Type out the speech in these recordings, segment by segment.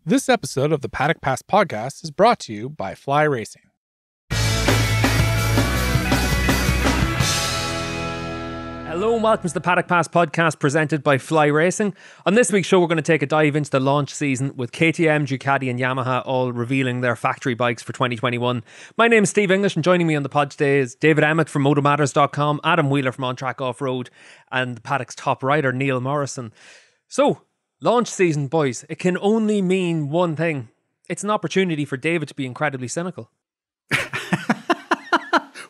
This episode of the Paddock Pass Podcast is brought to you by FlyRacing. Hello and welcome to the Paddock Pass Podcast presented by FlyRacing. On this week's show, we're going to take a dive into the launch season with KTM, Ducati and Yamaha all revealing their factory bikes for 2021. My name is Steve English and joining me on the pod today is David Emmett from MotoMatters.com, Adam Wheeler from On Track Off Road and Paddock's top rider, Neil Morrison. So, launch season, boys, it can only mean one thing. It's an opportunity for David to be incredibly cynical.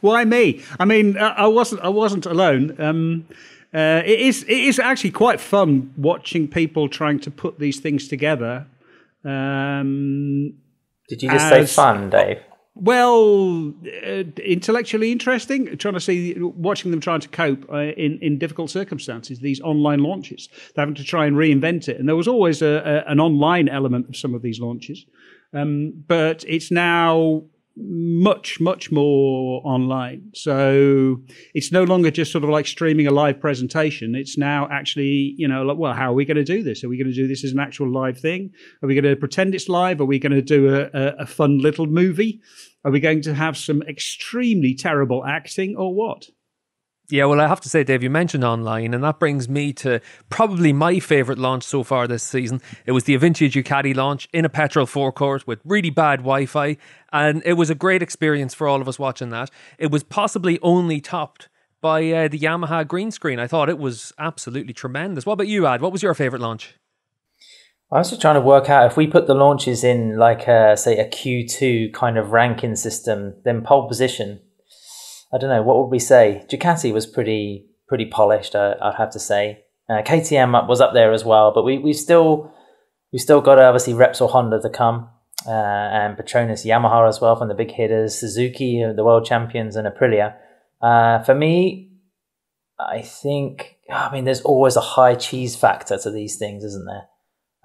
Why me? I mean, I wasn't alone. It is actually quite fun watching people trying to put these things together. Did you just say fun, Dave? Well, intellectually interesting. Watching them trying to cope in difficult circumstances. These online launches, they're having to try and reinvent it. And there was always an online element of some of these launches, but it's now much more online. So it's no longer just sort of like streaming a live presentation. It's now actually, well, how are we going to do this? Are we going to do this as an actual live thing? Are we going to pretend it's live? Are we going to do a fun little movie? Are we going to have some extremely terrible acting or what? Yeah, well, I have to say, Dave, you mentioned online, and that brings me to probably my favourite launch so far this season. It was the Avintia Ducati launch in a petrol forecourt with really bad Wi-Fi, and it was a great experience for all of us watching that. It was possibly only topped by the Yamaha green screen. I thought it was absolutely tremendous. What about you, Ad? What was your favourite launch? I was just trying to work out if we put the launches in like, say, a Q2 kind of ranking system, then pole position. I don't know, what would we say? Ducati was pretty polished, I'd have to say. KTM was up there as well, but we still got obviously Repsol Honda to come, and Petronas Yamaha as well from the big hitters, Suzuki, the world champions, and Aprilia. For me, I think, there's always a high cheese factor to these things, isn't there?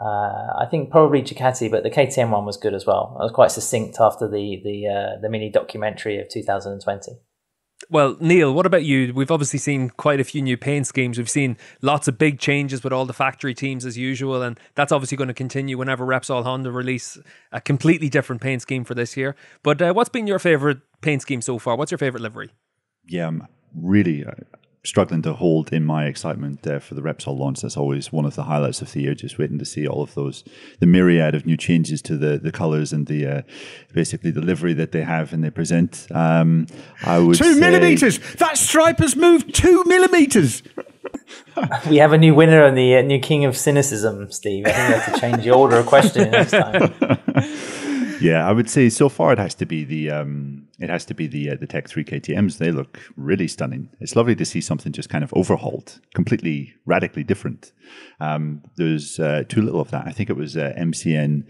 I think probably Ducati, but the KTM one was good as well. I was quite succinct after the mini documentary of 2020. Well, Neil, what about you? We've obviously seen quite a few new paint schemes. We've seen lots of big changes with all the factory teams as usual, and that's obviously going to continue whenever Repsol Honda release a completely different paint scheme for this year. But what's been your favourite paint scheme so far? What's your favourite livery? Yeah, I'm really struggling to hold in my excitement for the Repsol launch. That's always one of the highlights of the year, just waiting to see all of those, the myriad of new changes to the colours and the basically the livery that they have and they present. I would 2 millimeters! That stripe has moved 2 millimeters! We have a new winner and the new king of cynicism, Steve. I think you have to change the order of questioning next time. Yeah, I would say so far it has to be the Tech 3 KTMs. They look really stunning. It's lovely to see something just kind of overhauled, completely radically different. There's too little of that. I think it was MCN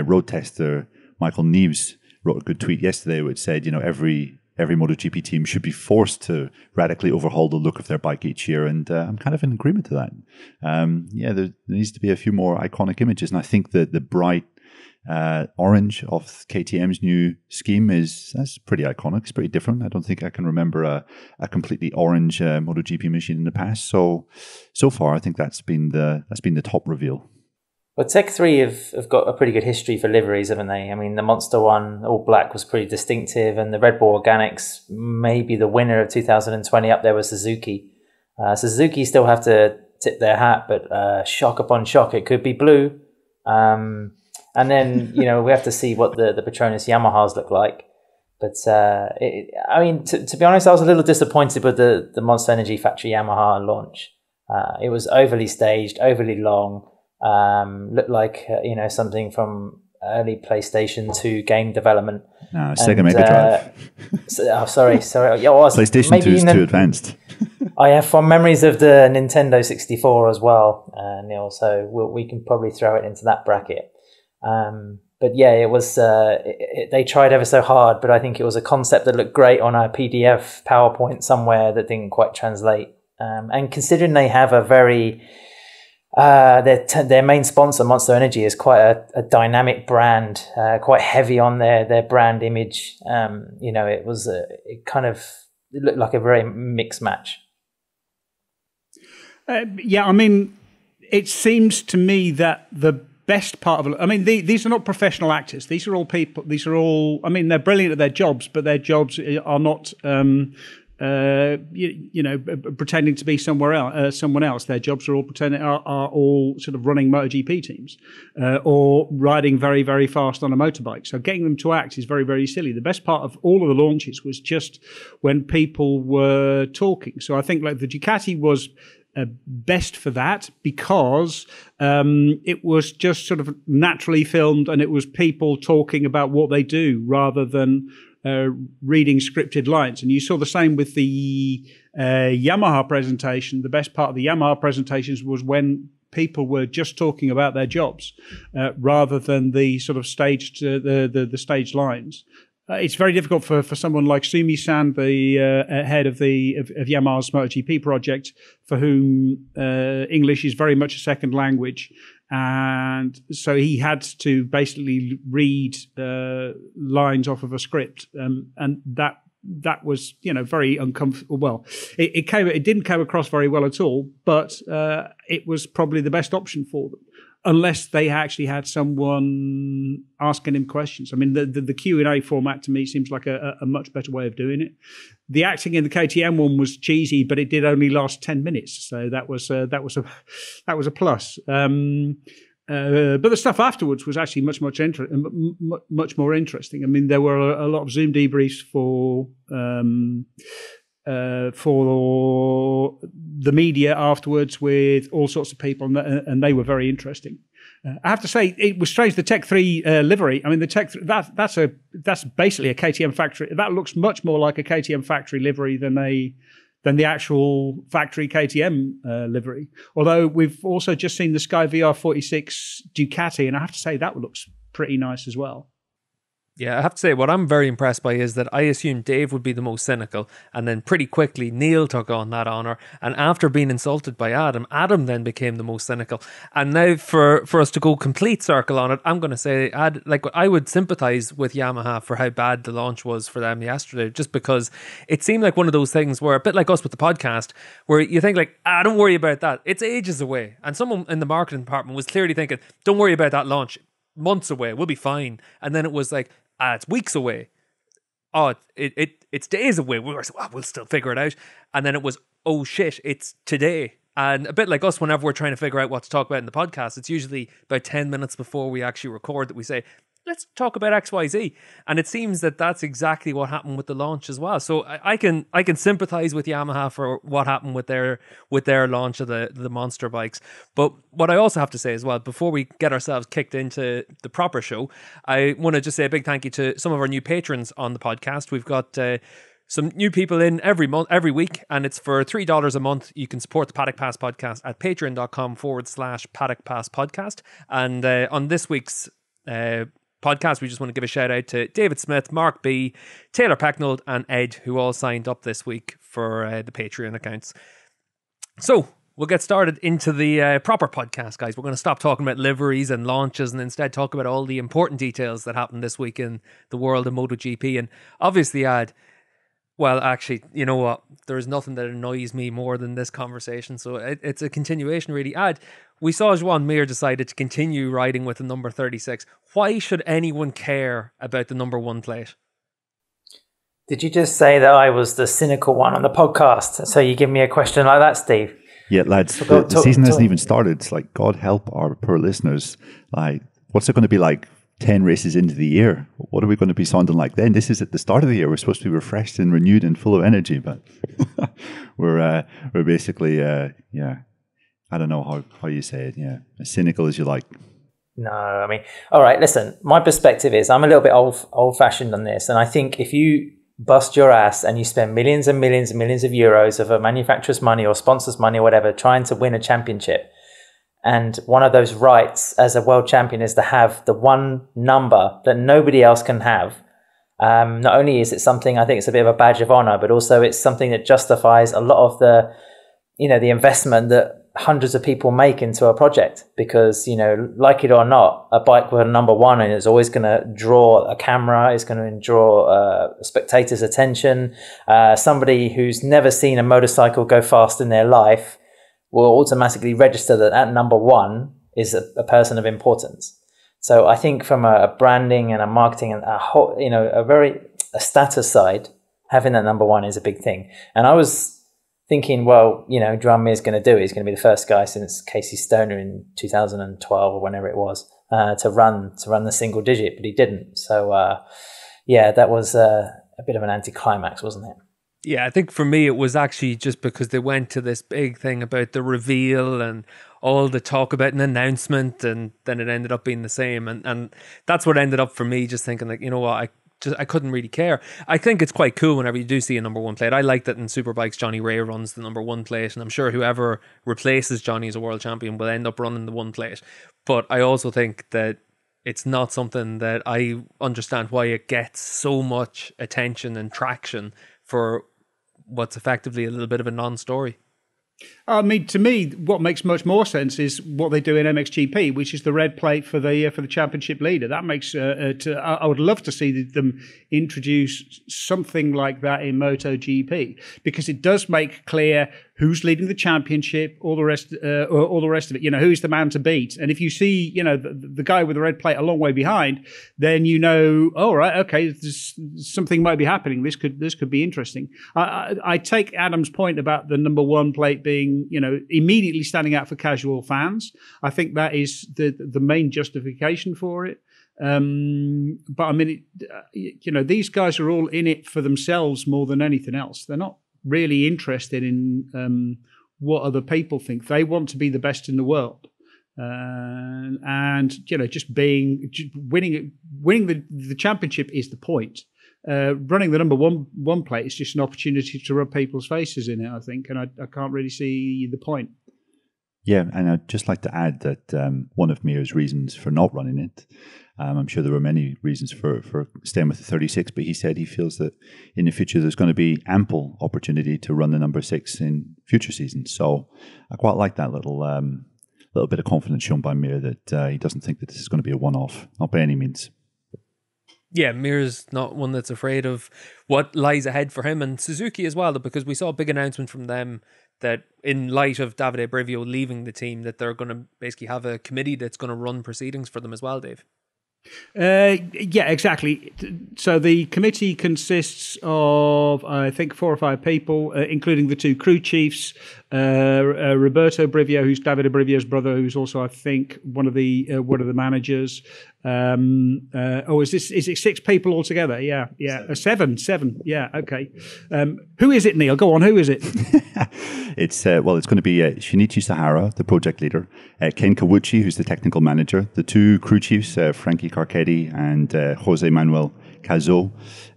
road tester Michael Neves wrote a good tweet yesterday which said, every MotoGP team should be forced to radically overhaul the look of their bike each year, and I'm kind of in agreement to that. There needs to be a few more iconic images, and I think that the bright orange of KTM's new scheme that's pretty iconic. It's pretty different. I don't think I can remember a completely orange MotoGP machine in the past. So far, I think that's been the top reveal. Well, Tech 3 have got a pretty good history for liveries, haven't they? I mean, the Monster one, all black, was pretty distinctive, and the Red Bull Organics, maybe the winner of 2020 up there was Suzuki. Suzuki still have to tip their hat, but shock upon shock, it could be blue. And then, we have to see what the Petronas Yamahas look like. But, to be honest, I was a little disappointed with the Monster Energy Factory Yamaha launch. It was overly staged, overly long, looked like, something from early PlayStation 2 game development. No, Sega Mega Drive. Sorry. Yeah, PlayStation 2 is too advanced. I have fond memories of the Nintendo 64 as well, Neil, so we can probably throw it into that bracket. But yeah, it was. They tried ever so hard, but I think it was a concept that looked great on a PDF PowerPoint somewhere that didn't quite translate. And considering they have a very their main sponsor, Monster Energy, is quite a dynamic brand, quite heavy on their brand image. It looked like a very mixed match. It seems to me that the best part of. I mean, these are not professional actors. These are all people. These are all. I mean, they're brilliant at their jobs, but their jobs are not. Pretending to be someone else. Their jobs are all sort of running MotoGP teams or riding very, very fast on a motorbike. So getting them to act is very, very silly. The best part of all of the launches was just when people were talking. So I think like the Ducati was best for that because it was just sort of naturally filmed and it was people talking about what they do rather than reading scripted lines. And you saw the same with the Yamaha presentation. The best part of the Yamaha presentations was when people were just talking about their jobs rather than the sort of staged the staged lines. It's very difficult for someone like Sumi-san, the head of Yamaha's MotoGP project, for whom English is very much a second language. And so he had to basically read lines off of a script, and that was very uncomfortable. Well, it didn't come across very well at all, but it was probably the best option for them, unless they actually had someone asking him questions. I mean, the Q&A format to me seems like a much better way of doing it. The acting in the KTM one was cheesy, but it did only last 10 minutes, so that was a plus. But the stuff afterwards was actually much more interesting. I mean, there were a lot of Zoom debriefs for the media afterwards with all sorts of people, and they were very interesting. I have to say, it was strange. The Tech 3 livery. I mean, the Tech 3, that's basically a KTM factory. That looks much more like a KTM factory livery than the actual factory KTM livery. Although we've also just seen the Sky VR46 Ducati, and I have to say that looks pretty nice as well. Yeah, I have to say, what I'm very impressed by is that I assumed Dave would be the most cynical, and then pretty quickly Neil took on that honour, and after being insulted by Adam then became the most cynical. And now for us to go complete circle on it, I'm going to say, I would sympathise with Yamaha for how bad the launch was for them yesterday, just because it seemed like one of those things where, a bit like us with the podcast, where you think like, don't worry about that, it's ages away. And someone in the marketing department was clearly thinking, don't worry about that launch, months away, we'll be fine. And then it was like, it's weeks away. Oh, it's days away. We were like, we'll still figure it out. And then it was, oh shit, it's today. And a bit like us, whenever we're trying to figure out what to talk about in the podcast, it's usually about 10 minutes before we actually record that we say, let's talk about XYZ. And it seems that that's exactly what happened with the launch as well. So I can sympathize with Yamaha for what happened with their launch of the monster bikes. But what I also have to say as well, before we get ourselves kicked into the proper show, I want to just say a big thank you to some of our new patrons on the podcast. We've got some new people in every week, and it's for $3 a month. You can support the Paddock Pass Podcast at patreon.com/Paddock Pass Podcast. And on this week's podcast, we just want to give a shout out to David Smith, Mark B, Taylor Pecknold, and Ed, who all signed up this week for the Patreon accounts. So we'll get started into the proper podcast, guys. We're going to stop talking about liveries and launches and instead talk about all the important details that happened this week in the world of MotoGP. And obviously, well, actually, you know what? There's nothing that annoys me more than this conversation. So it's a continuation, really. We saw Joan Mir decided to continue riding with the number 36. Why should anyone care about the number 1 plate? Did you just say that I was the cynical one on the podcast? So you give me a question like that, Steve? Yeah, lads, the season hasn't even started. It's like, God help our poor listeners. Like, what's it going to be like 10 races into the year? What are we going to be sounding like then? This is at the start of the year. We're supposed to be refreshed and renewed and full of energy, but we're basically, I don't know how you say it. Yeah, as cynical as you like. No, I mean, all right, listen, my perspective is I'm a little bit old-fashioned on this, and I think if you bust your ass and you spend millions and millions and millions of euros of a manufacturer's money or sponsor's money or whatever trying to win a championship, and one of those rights as a world champion is to have the one number that nobody else can have, not only is it something, I think it's a bit of a badge of honor, but also it's something that justifies a lot of the investment that hundreds of people make into a project, because like it or not, a bike with a number 1 and is always going to draw a camera, is going to draw spectators' attention. Somebody who's never seen a motorcycle go fast in their life will automatically register that at number 1 is a person of importance. So I think from a branding and a marketing and a status side, having that number one is a big thing. And I was thinking, well, Joan Mir's going to do it. He's going to be the first guy since Casey Stoner in 2012 or whenever it was to run the single digit, but he didn't. So that was a bit of an anticlimax, wasn't it? Yeah, I think for me it was actually just because they went to this big thing about the reveal and all the talk about an announcement, and then it ended up being the same. And that's what ended up for me just thinking like, you know what, I couldn't really care. I think it's quite cool whenever you do see a number one plate. I like that in Superbikes Johnny Ray runs the number one plate, and I'm sure whoever replaces Johnny as a world champion will end up running the one plate. But I also think that it's not something that I understand why it gets so much attention and traction for what's effectively a little bit of a non-story. I mean, to me, what makes much more sense is what they do in MXGP, which is the red plate for the championship leader. That makes I would love to see them introduce something like that in MotoGP, because it does make clear who's leading the championship, all the rest of it. Who's the man to beat. And if you see, the guy with the red plate a long way behind, then all right, okay, something might be happening. This could be interesting. I take Adam's point about the number one plate being, immediately standing out for casual fans. I think that is the main justification for it. But I mean, these guys are all in it for themselves more than anything else. They're not really interested in what other people think. They want to be the best in the world, and just winning the championship is the point. Running the number one plate is just an opportunity to rub people's faces in it, I think, and I can't really see the point. Yeah, and I'd just like to add that one of Mir's reasons for not running it, I'm sure there were many reasons for staying with the 36, but he said he feels that in the future there's going to be ample opportunity to run the number 6 in future seasons. So I quite like that little bit of confidence shown by Mir that he doesn't think that this is going to be a one-off, not by any means. Yeah, Mir's not one that's afraid of what lies ahead for him, and Suzuki as well, because we saw a big announcement from them that in light of Davide Brivio leaving the team, that they're going to basically have a committee that's going to run proceedings for them as well, Dave. Yeah, exactly. So the committee consists of, I think, 4 or 5 people, including the 2 crew chiefs, Roberto Brivio, who's Davide Brivio's brother, who's also, I think, one of the managers. Is it 6 people altogether? Yeah. 7. Yeah. Okay. Who is it, Neil? Go on. Who is it? It's going to be Shinichi Sahara, the project leader, Ken Kawuchi, who's the technical manager, the 2 crew chiefs, Frankie Carcetti and Jose Manuel Cazo,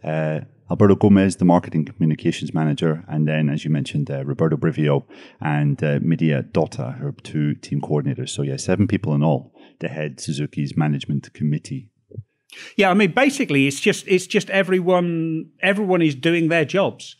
Alberto Gomez, the marketing communications manager, and then, as you mentioned, Roberto Brivio and Midia Dotta, her 2 team coordinators. So 7 people in all to head Suzuki's management committee. Yeah, I mean, basically, it's just everyone is doing their jobs.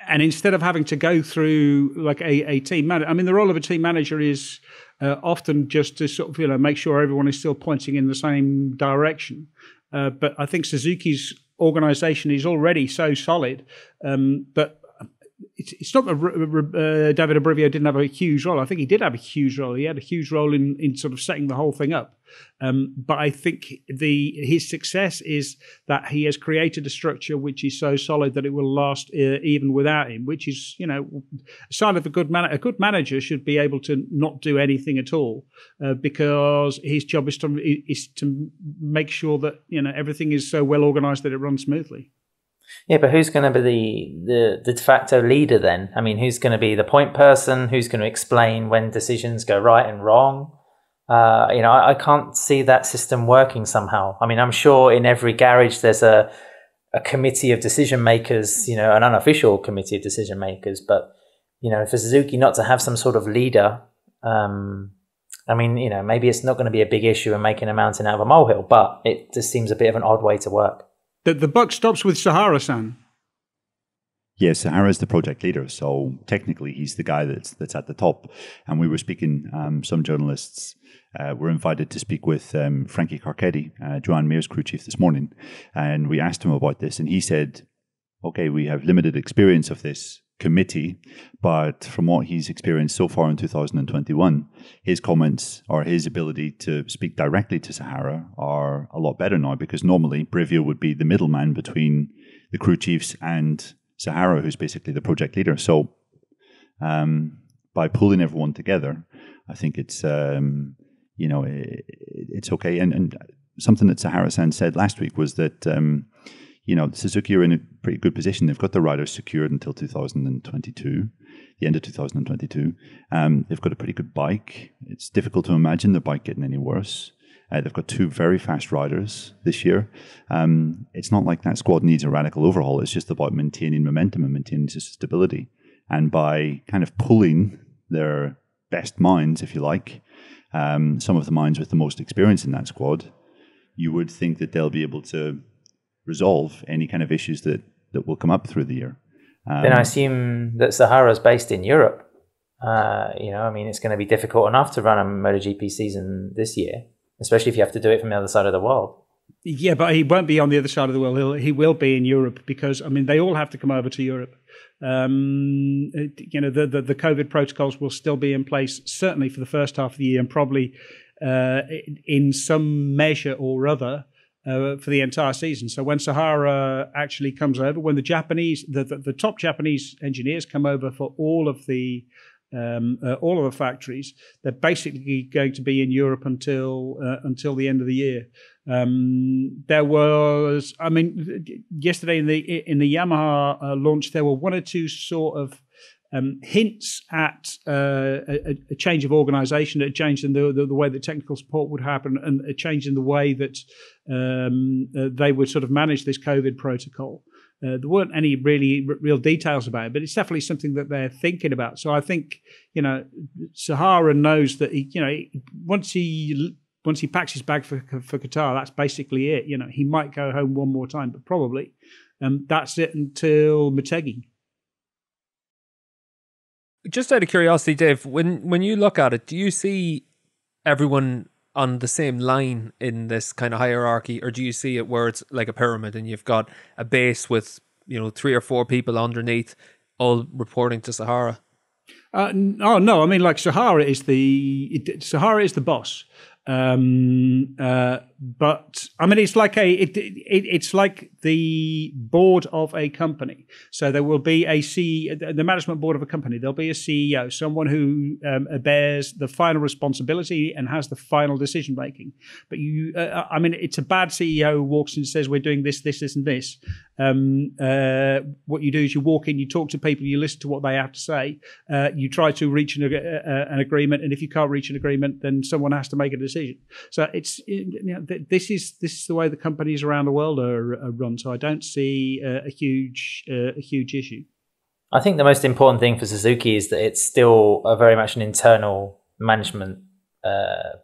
And instead of having to go through like a team manager, I mean, the role of a team manager is often just to sort of, make sure everyone is still pointing in the same direction. But I think Suzuki's organization is already so solid. But it's not that Davide Brivio didn't have a huge role. I think he did have a huge role. He had a huge role in sort of setting the whole thing up. But I think his success is that he has created a structure which is so solid that it will last even without him, which is, a sign of a good manager. A good manager should be able to not do anything at all because his job is to make sure that, everything is so well organized that it runs smoothly. Yeah, but who's going to be the de facto leader then? I mean, who's going to be the point person? Who's going to explain when decisions go right and wrong? I can't see that system working somehow. I mean, I'm sure in every garage there's a committee of decision makers, an unofficial committee of decision makers. But, for Suzuki not to have some sort of leader, maybe it's not going to be a big issue in making a mountain out of a molehill, but it just seems a bit of an odd way to work. The buck stops with Sahara-san. Yeah, Sahara's the project leader, so technically he's the guy that's at the top. And we were speaking, some journalists were invited to speak with Frankie Carcetti, Joan Mir's crew chief, this morning, and we asked him about this, and he said, okay, we have limited experience of this committee, but from what he's experienced so far in 2021, his comments or his ability to speak directly to Sahara are a lot better now, because normally Brivio would be the middleman between the crew chiefs and Sahara, who's basically the project leader. So by pulling everyone together, I think it's it's okay. And something that Sahara-san said last week was that Suzuki are in a pretty good position. They've got the riders secured until 2022, the end of 2022. They've got a pretty good bike. It's difficult to imagine the bike getting any worse. They've got 2 very fast riders this year. It's not like that squad needs a radical overhaul. It's just about maintaining momentum and maintaining stability. And by kind of pulling their best minds, if you like, some of the minds with the most experience in that squad, you would think that they'll be able to resolve any kind of issues that will come up through the year. Then I assume that Sahara's based in Europe. It's going to be difficult enough to run a MotoGP season this year, especially if you have to do it from the other side of the world. Yeah, but he won't be on the other side of the world. He will be in Europe, because they all have to come over to Europe. The COVID protocols will still be in place, certainly for the first half of the year, and probably in some measure or other for the entire season. So when Sahara actually comes over, when the Japanese, the top Japanese engineers come over for all of the factories, they're basically going to be in Europe until the end of the year. There was, yesterday in the Yamaha launch, there were 1 or 2 sort of hints at a change of organisation, a change in the way that technical support would happen, and a change in the way that they would sort of manage this COVID protocol. There weren't any real details about it, but it's definitely something that they're thinking about. So I think, Sahara knows that once he packs his bag for Qatar, that's basically it. He might go home one more time, but probably that's it until Motegi. Just out of curiosity, Dave, when you look at it, do you see everyone on the same line in this kind of hierarchy, or do you see it where it's like a pyramid and you've got a base with 3 or 4 people underneath, all reporting to Sahara? No, Sahara is the boss. But it's like it's like the board of a company. So there will be the management board of a company. There'll be a CEO, someone who bears the final responsibility and has the final decision making. But it's a bad CEO who walks in and says, "We're doing this, and this." What you do is you walk in, you talk to people, you listen to what they have to say, you try to reach an agreement, and if you can't reach an agreement, then someone has to make a decision. So this is the way the companies around the world are run. So I don't see a huge issue. I think the most important thing for Suzuki is that it's still very much an internal management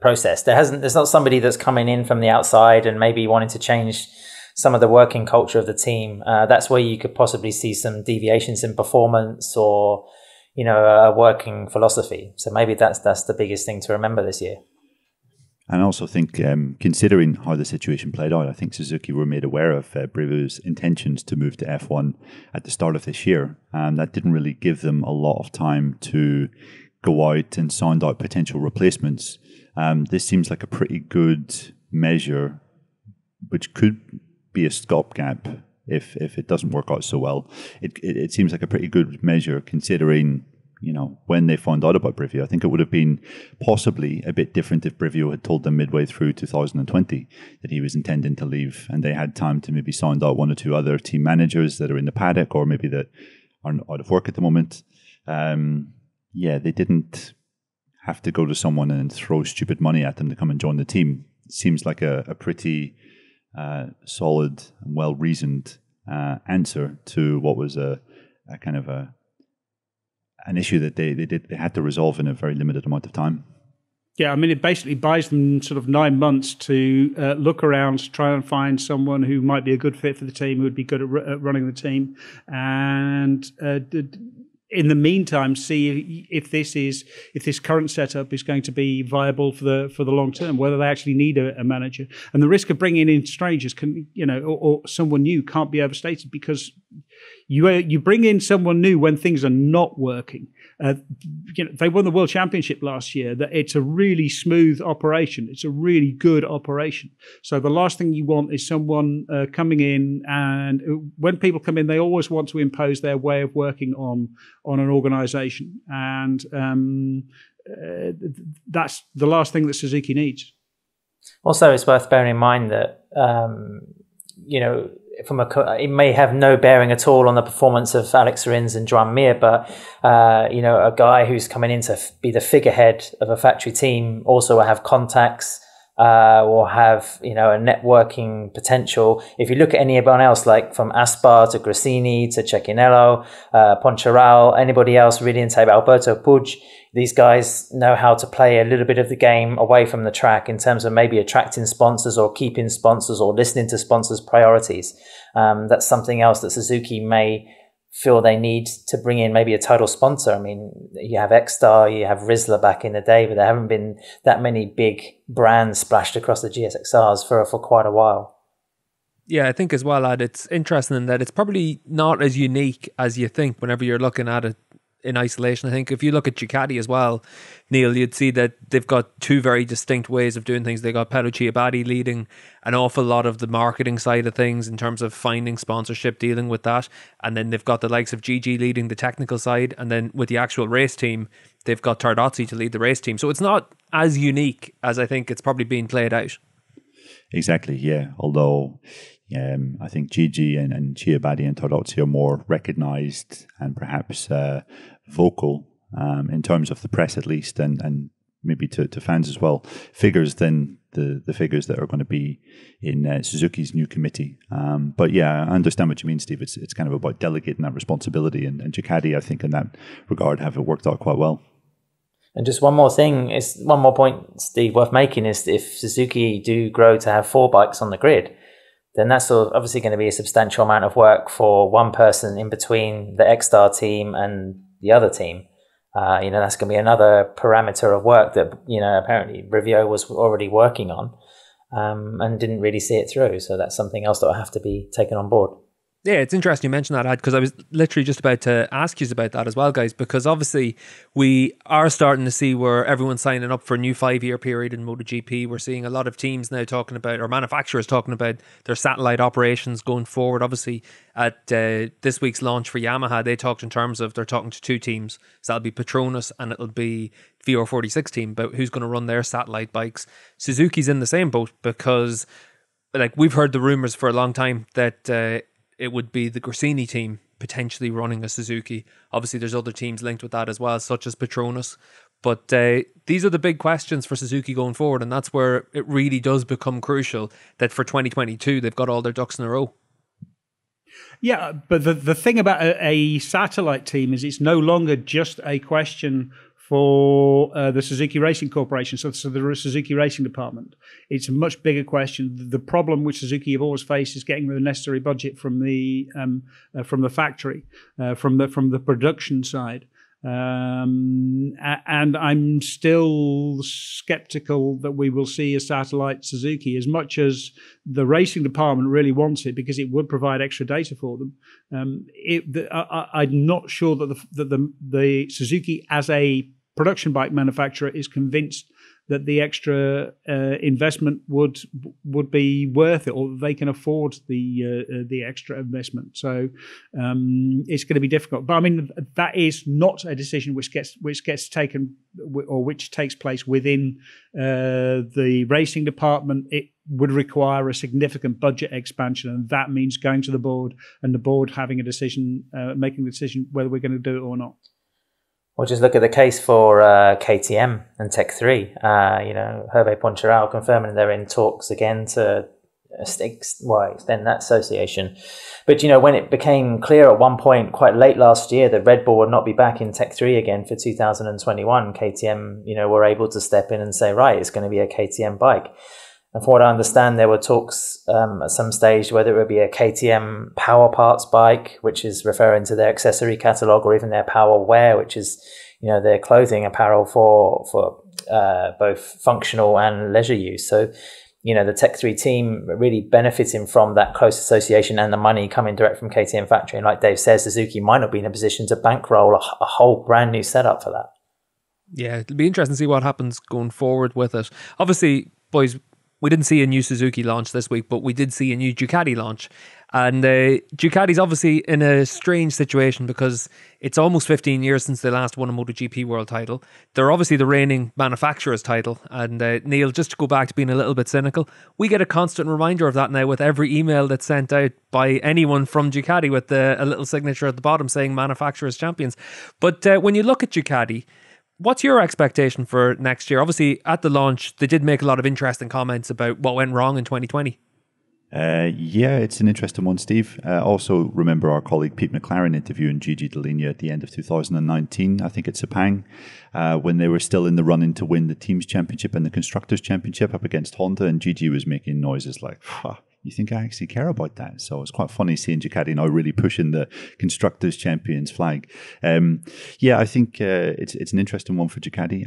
process. There's not somebody that's coming in from the outside and maybe wanting to change some of the working culture of the team. That's where you could possibly see some deviations in performance or a working philosophy. So maybe that's the biggest thing to remember this year. And I also think, considering how the situation played out, I think Suzuki were made aware of Brivio's intentions to move to F1 at the start of this year. And that didn't really give them a lot of time to go out and sound out potential replacements. This seems like a pretty good measure, which could be a stopgap if it doesn't work out so well. It seems like a pretty good measure considering when they found out about Brivio. I think it would have been possibly a bit different if Brivio had told them midway through 2020 that he was intending to leave, and they had time to maybe sound out 1 or 2 other team managers that are in the paddock or maybe that are out of work at the moment. They didn't have to go to someone and throw stupid money at them to come and join the team. It seems like a pretty solid and well-reasoned answer to what was a kind of an issue that they had to resolve in a very limited amount of time. Yeah, it basically buys them sort of 9 months to look around, try and find someone who might be a good fit for the team, who would be good at running the team, and in the meantime, see if this current setup is going to be viable for the long term, whether they actually need a manager. And the risk of bringing in strangers or someone new can't be overstated, because You bring in someone new when things are not working. They won the World Championship last year. That it's a really smooth operation. It's a really good operation. So the last thing you want is someone coming in, and when people come in, they always want to impose their way of working on an organisation, and that's the last thing that Suzuki needs. Also, it's worth bearing in mind that it may have no bearing at all on the performance of Alex Rins and Joan Mir, but a guy who's coming in to be the figurehead of a factory team also will have contacts, will have a networking potential. If you look at anyone else, like from Aspar to Grassini to Cecchinello, Poncharal, anybody else really into Alberto Puig, these guys know how to play a little bit of the game away from the track in terms of maybe attracting sponsors or keeping sponsors or listening to sponsors' priorities. That's something else that Suzuki may feel they need to bring in, maybe a title sponsor. I mean, you have X-Star, you have Rizla back in the day, but there haven't been that many big brands splashed across the GSXRs for quite a while. Yeah, I think as well, Ad, it's interesting in that it's probably not as unique as you think whenever you're looking at it in isolation. I think if you look at Ducati as well, Neil, you'd see that they've got two very distinct ways of doing things. They got Pedro Chiabatti leading an awful lot of the marketing side of things in terms of finding sponsorship, dealing with that. And then they've got the likes of Gigi leading the technical side. And then with the actual race team, they've got Tardozzi to lead the race team. So it's not as unique as I think it's probably being played out. Exactly, yeah. Although I think Gigi and Chiabatti and Tardozzi are more recognised and perhaps vocal in terms of the press at least, and maybe to fans as well, figures than the figures that are going to be in Suzuki's new committee. But yeah, I understand what you mean, Steve. It's kind of about delegating that responsibility, and Ducati, I think, in that regard, have it worked out quite well. And just one more point, Steve, worth making is if Suzuki do grow to have 4 bikes on the grid, then that's obviously going to be a substantial amount of work for one person in between the X-Star team and the other team. That's going to be another parameter of work that, apparently Brivio was already working on and didn't really see it through. So that's something else that will have to be taken on board. Yeah, it's interesting you mentioned that, Ad, because I was literally just about to ask you about that as well, guys, because obviously we are starting to see where everyone's signing up for a new 5-year period in MotoGP. We're seeing a lot of teams now talking about, or manufacturers talking about their satellite operations going forward. Obviously, at this week's launch for Yamaha, they're talking to 2 teams. So that'll be Petronas and it'll be VR46 team about who's going to run their satellite bikes. Suzuki's in the same boat because, we've heard the rumours for a long time that it would be the Grassini team potentially running a Suzuki. Obviously, there's other teams linked with that as well, such as Petronas. But these are the big questions for Suzuki going forward, and that's where it really does become crucial that for 2022, they've got all their ducks in a row. Yeah, but the thing about a satellite team is it's no longer just a question for the Suzuki Racing Corporation, so the Suzuki Racing Department. It's a much bigger question. The problem which Suzuki have always faced is getting the necessary budget from the factory, from the production side. And I'm still skeptical that we will see a satellite Suzuki, as much as the racing department really wants it because it would provide extra data for them. I'm not sure that the Suzuki as a production bike manufacturer is convinced that the extra investment would be worth it, or that they can afford the extra investment. So it's going to be difficult. But I mean, that is not a decision which gets taken or which takes place within the racing department. It would require a significant budget expansion, and that means going to the board and the board having a decision, making the decision whether we're going to do it or not. Or just look at the case for KTM and Tech 3. Hervé Poncharal confirming they're in talks again to extend that association. But, when it became clear at one point, quite late last year, that Red Bull would not be back in Tech 3 again for 2021, KTM, were able to step in and say, right, it's going to be a KTM bike. And from what I understand, there were talks at some stage whether it would be a KTM power parts bike, which is referring to their accessory catalogue, or even their power wear, which is, their clothing apparel for both functional and leisure use. So the Tech 3 team really benefiting from that close association and the money coming direct from KTM factory. And like Dave says, Suzuki might not be in a position to bankroll a whole brand new setup for that. Yeah, it'll be interesting to see what happens going forward with it. Obviously, boys, we didn't see a new Suzuki launch this week, but we did see a new Ducati launch. And Ducati's obviously in a strange situation because it's almost 15 years since they last won a MotoGP World title. They're obviously the reigning manufacturer's title. And Neil, just to go back to being a little bit cynical, we get a constant reminder of that now with every email that's sent out by anyone from Ducati with a little signature at the bottom saying manufacturer's champions. But when you look at Ducati, what's your expectation for next year? Obviously, at the launch, they did make a lot of interesting comments about what went wrong in 2020. Yeah, it's an interesting one, Steve. Also, remember our colleague Pete McLaren interviewing Gigi Dall'Igna at the end of 2019, I think at Sepang, when they were still in the run-in to win the Teams Championship and the Constructors Championship up against Honda, and Gigi was making noises like, you think I actually care about that? So it's quite funny seeing Ducati now really pushing the Constructors Champions flag. Yeah, I think it's an interesting one for Ducati.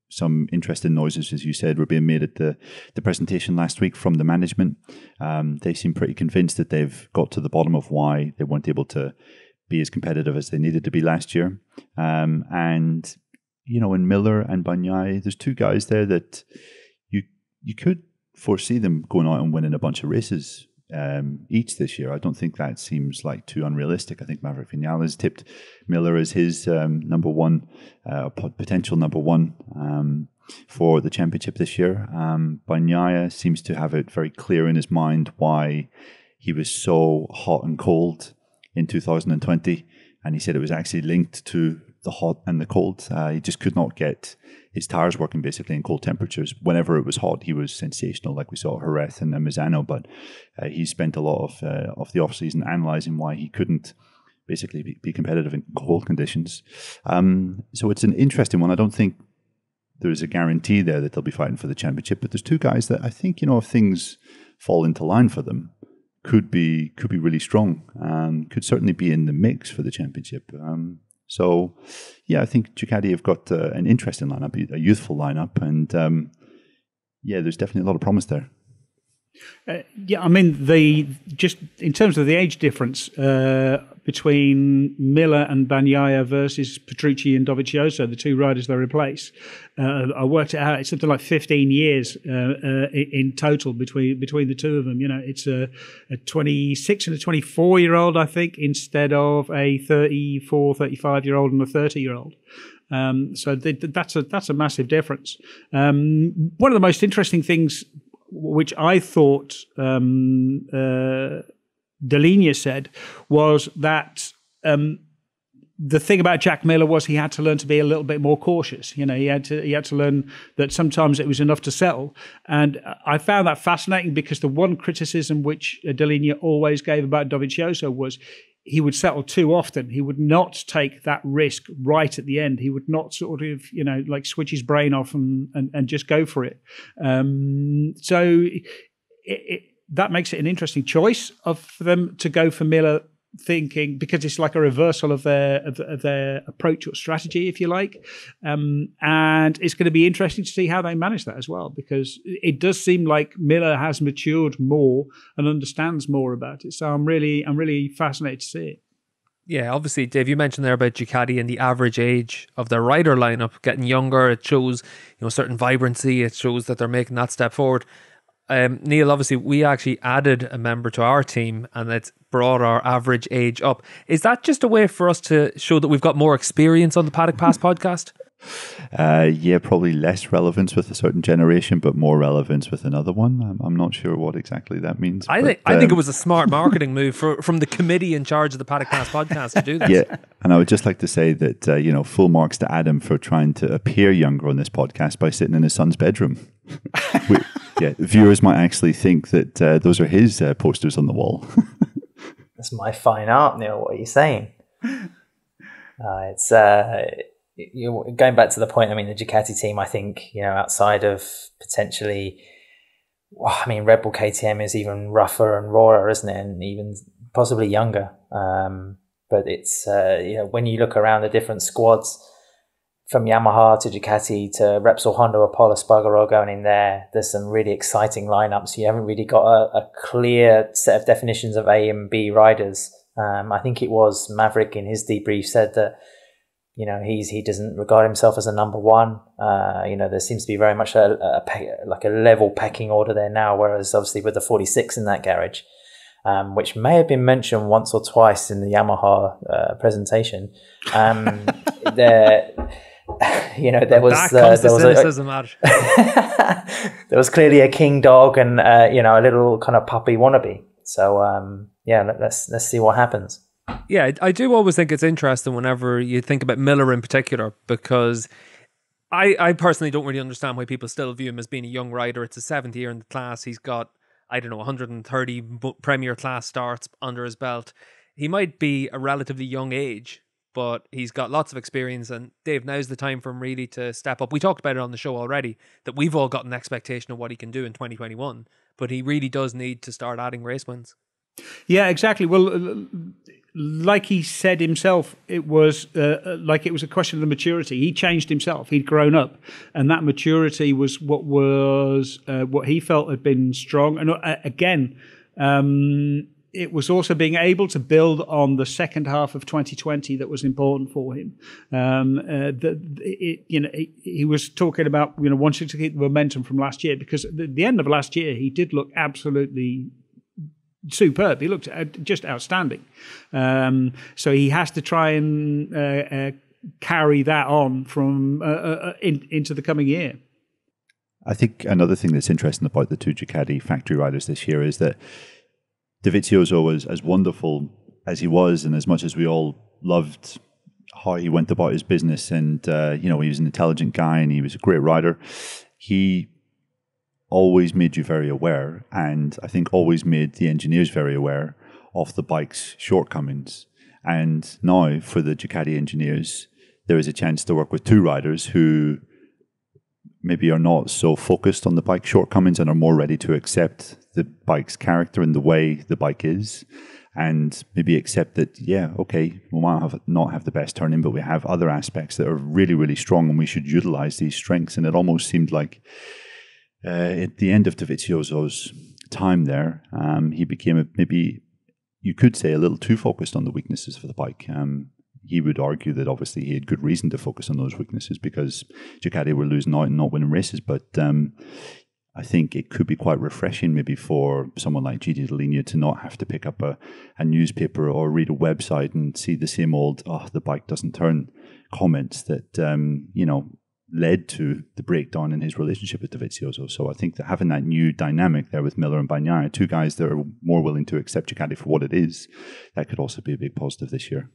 Some interesting noises, as you said, were being made at the presentation last week from the management. They seem pretty convinced that they've got to the bottom of why they weren't able to be as competitive as they needed to be last year. And, in Miller and Bagnaia, there's two guys there that you could foresee them going out and winning a bunch of races each this year. I don't think that seems like too unrealistic. I think Maverick Vinales tipped Miller as his number one, potential number one for the championship this year. Bagnaia seems to have it very clear in his mind why he was so hot and cold in 2020, and he said it was actually linked to the hot and the cold. He just could not get his tires working basically in cold temperatures. Whenever it was hot, he was sensational, like we saw at Jerez and Misano, but he spent a lot of the off-season analysing why he couldn't basically be competitive in cold conditions. So it's an interesting one. I don't think there's a guarantee there that they'll be fighting for the championship, but there's two guys that I think, if things fall into line for them, could be really strong, could certainly be in the mix for the championship. So, yeah, I think Ducati have got an interesting lineup, a youthful lineup, and there's definitely a lot of promise there. Just in terms of the age difference between Miller and Bagnaia versus Petrucci and Dovizioso, the two riders they replace, I worked it out. It's something like 15 years in total between the two of them. It's a 26 and a 24-year-old, I think, instead of a 34, 35-year-old and a 30-year-old. So that's a massive difference. One of the most interesting things, which I thought Dall'Igna said, was that the thing about Jack Miller was he had to learn to be a little bit more cautious. He had to learn that sometimes it was enough to settle. And I found that fascinating because the one criticism which Dall'Igna always gave about Dovizioso was he would settle too often. He would not take that risk right at the end. He would not sort of, switch his brain off and just go for it. So that makes it an interesting choice for them to go for Miller, thinking, because it's like a reversal of their approach or strategy, if you like. And it's going to be interesting to see how they manage that as well, because it does seem like Miller has matured more and understands more about it. So I'm really fascinated to see it. Yeah, obviously, Dave, you mentioned there about Ducati and the average age of their rider lineup getting younger. It shows, certain vibrancy. It shows that they're making that step forward. Neil, obviously, we actually added a member to our team and it's brought our average age up. Is that just a way for us to show that we've got more experience on the Paddock Pass podcast? Yeah, probably less relevance with a certain generation, but more relevance with another one. I'm not sure what exactly that means. I think it was a smart marketing move from the committee in charge of the Paddock Pass podcast to do this. Yeah, and I would just like to say that full marks to Adam for trying to appear younger on this podcast by sitting in his son's bedroom. Viewers might actually think that those are his posters on the wall. That's my fine art, Neil. What are you saying? It's going back to the point. I mean, the Ducati team, I think, outside of potentially, Red Bull KTM is even rougher and rawer, isn't it? And even possibly younger. But it's when you look around the different squads, from Yamaha to Ducati to Repsol Honda or Polo Spargaro going in there. There's some really exciting lineups. You haven't really got a clear set of definitions of A and B riders. I think it was Maverick in his debrief said that, you know, he doesn't regard himself as a number one. You know, there seems to be very much a level pecking order there now, whereas obviously with the 46 in that garage, which may have been mentioned once or twice in the Yamaha presentation, there was clearly a king dog and a little kind of puppy wannabe. So let's see what happens. Yeah, I do always think it's interesting whenever you think about Miller in particular, because I personally don't really understand why people still view him as being a young rider. It's his 7th year in the class. He's got, 130 Premier class starts under his belt. He might be a relatively young age, but he's got lots of experience. And Dave, now's the time for him really to step up. We talked about it on the show already, that we've all got an expectation of what he can do in 2021, but he really does need to start adding race wins. Yeah, exactly. Well, like he said himself, it was a question of the maturity. He changed himself. He'd grown up, and that maturity was what he felt had been strong. And again, it was also being able to build on the second half of 2020 that was important for him. He was talking about wanting to keep the momentum from last year, because at the end of last year he did look absolutely superb. He looked just outstanding. So he has to try and carry that on from into the coming year. I think another thing that's interesting about the two Ducati factory riders this year is that Dovizioso was as wonderful as he was, and as much as we all loved how he went about his business, and he was an intelligent guy and he was a great rider, he always made you very aware, and I think always made the engineers very aware of the bike's shortcomings. And now for the Ducati engineers, there is a chance to work with two riders who maybe are not so focused on the bike's shortcomings and are more ready to accept the bike's character and the way the bike is, and maybe accept that, we might not have the best turning, but we have other aspects that are really, really strong, and we should utilize these strengths. And it almost seemed like at the end of Dovizioso's time there, he became maybe you could say a little too focused on the weaknesses for the bike. He would argue that obviously he had good reason to focus on those weaknesses because Ducati were losing out and not winning races. But I think it could be quite refreshing maybe for someone like Gigi Dall'Igna to not have to pick up a newspaper or read a website and see the same old, the bike doesn't turn comments that, led to the breakdown in his relationship with Dovizioso. So I think that having that new dynamic there with Miller and Bagnaia, two guys that are more willing to accept Ducati for what it is, that could also be a big positive this year.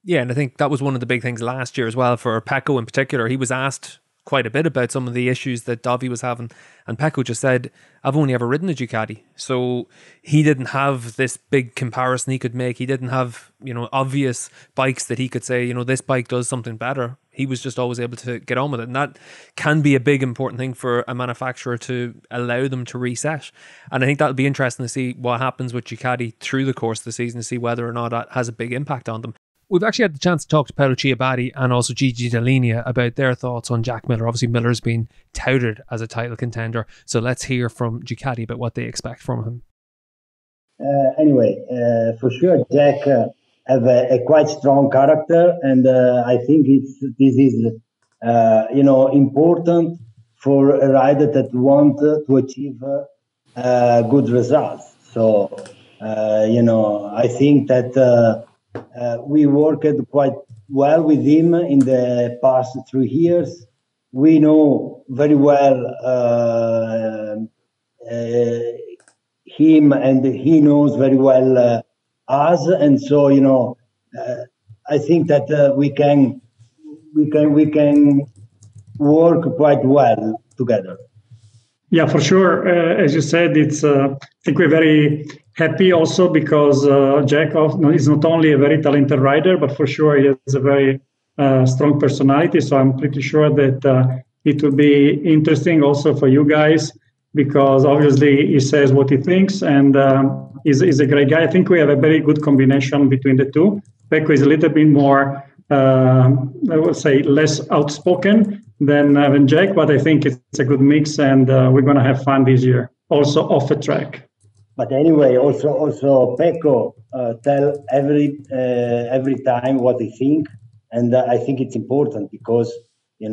Yeah, and I think that was one of the big things last year as well for Pecco in particular. He was asked quite a bit about some of the issues that Davi was having, and Pecco just said, I've only ever ridden a Ducati. So he didn't have this big comparison he could make. He didn't have, obvious bikes that he could say, this bike does something better. He was just always able to get on with it. And that can be a big important thing for a manufacturer, to allow them to reset. And I think that'll be interesting to see what happens with Ducati through the course of the season, to see whether or not that has a big impact on them. We've actually had the chance to talk to Paolo Ciabatti and also Gigi Dall'Igna about their thoughts on Jack Miller. Obviously, Miller's been touted as a title contender. So let's hear from Ducati about what they expect from him. For sure, Jack have a quite strong character, and I think this is important for a rider that want to achieve good results. So I think that we worked quite well with him in the past 3 years. We know very well him, and he knows very well us, and so I think that we can work quite well together. Yeah, for sure. As you said, it's. I think we're very happy also because Jack is not only a very talented rider, but for sure he has a very strong personality. So I'm pretty sure that it will be interesting also for you guys, because obviously he says what he thinks, and is a great guy. I think we have a very good combination between the two. Pecco is a little bit more I would say, less outspoken than Jack, but I think it's a good mix, and we're going to have fun this year, also off the track. But anyway, also Pecco tell every time what he think, and I think it's important because we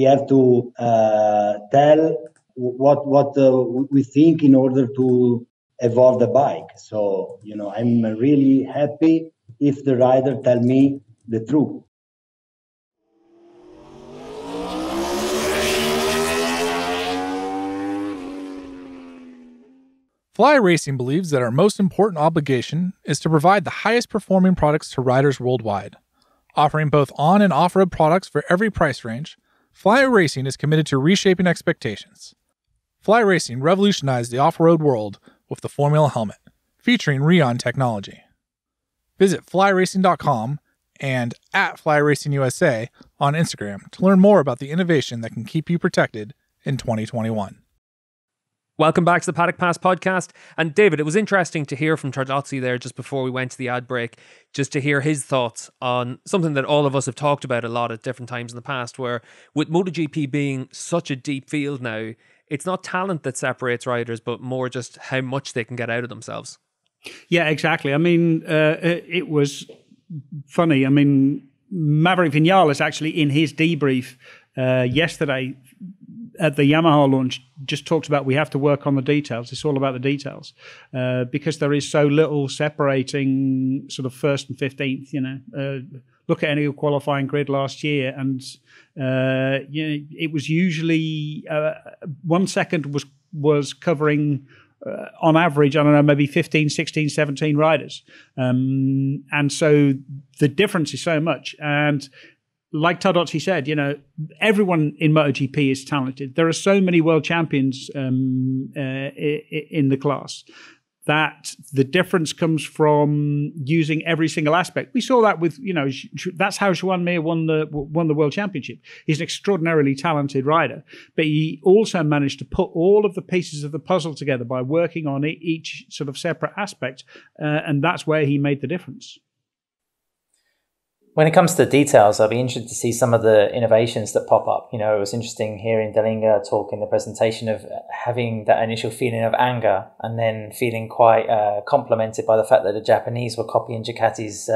have to tell what we think in order to evolve the bike. So I'm really happy if the rider tell me the truth. FlyRacing believes that our most important obligation is to provide the highest performing products to riders worldwide. Offering both on and off-road products for every price range, FlyRacing is committed to reshaping expectations. FlyRacing revolutionized the off-road world with the Formula helmet, featuring Rheon technology. Visit flyracing.com and @FlyRacingUSA on Instagram to learn more about the innovation that can keep you protected in 2021. Welcome back to the Paddock Pass Podcast. And David, it was interesting to hear from Tardozzi there just before we went to the ad break, just to hear his thoughts on something that all of us have talked about a lot at different times in the past, where with MotoGP being such a deep field now, it's not talent that separates riders, but more just how much they can get out of themselves. Yeah, exactly. I mean, it was funny. I mean, Maverick Vinales actually in his debrief yesterday at the Yamaha launch just talks about we have to work on the details. It's all about the details because there is so little separating sort of first and 15th. Look at any qualifying grid last year, and it was usually 1 second was covering on average, I don't know, maybe 15, 16, 17 riders. And so the difference is so much. And like Tardozzi said, everyone in MotoGP is talented. There are so many world champions in the class that the difference comes from using every single aspect. We saw that with, that's how Joan Mir won the world championship. He's an extraordinarily talented rider, but he also managed to put all of the pieces of the puzzle together by working on each sort of separate aspect, and that's where he made the difference. When it comes to details, I'll be interested to see some of the innovations that pop up. It was interesting hearing Delinga talk in the presentation of having that initial feeling of anger and then feeling quite complimented by the fact that the Japanese were copying Ducati's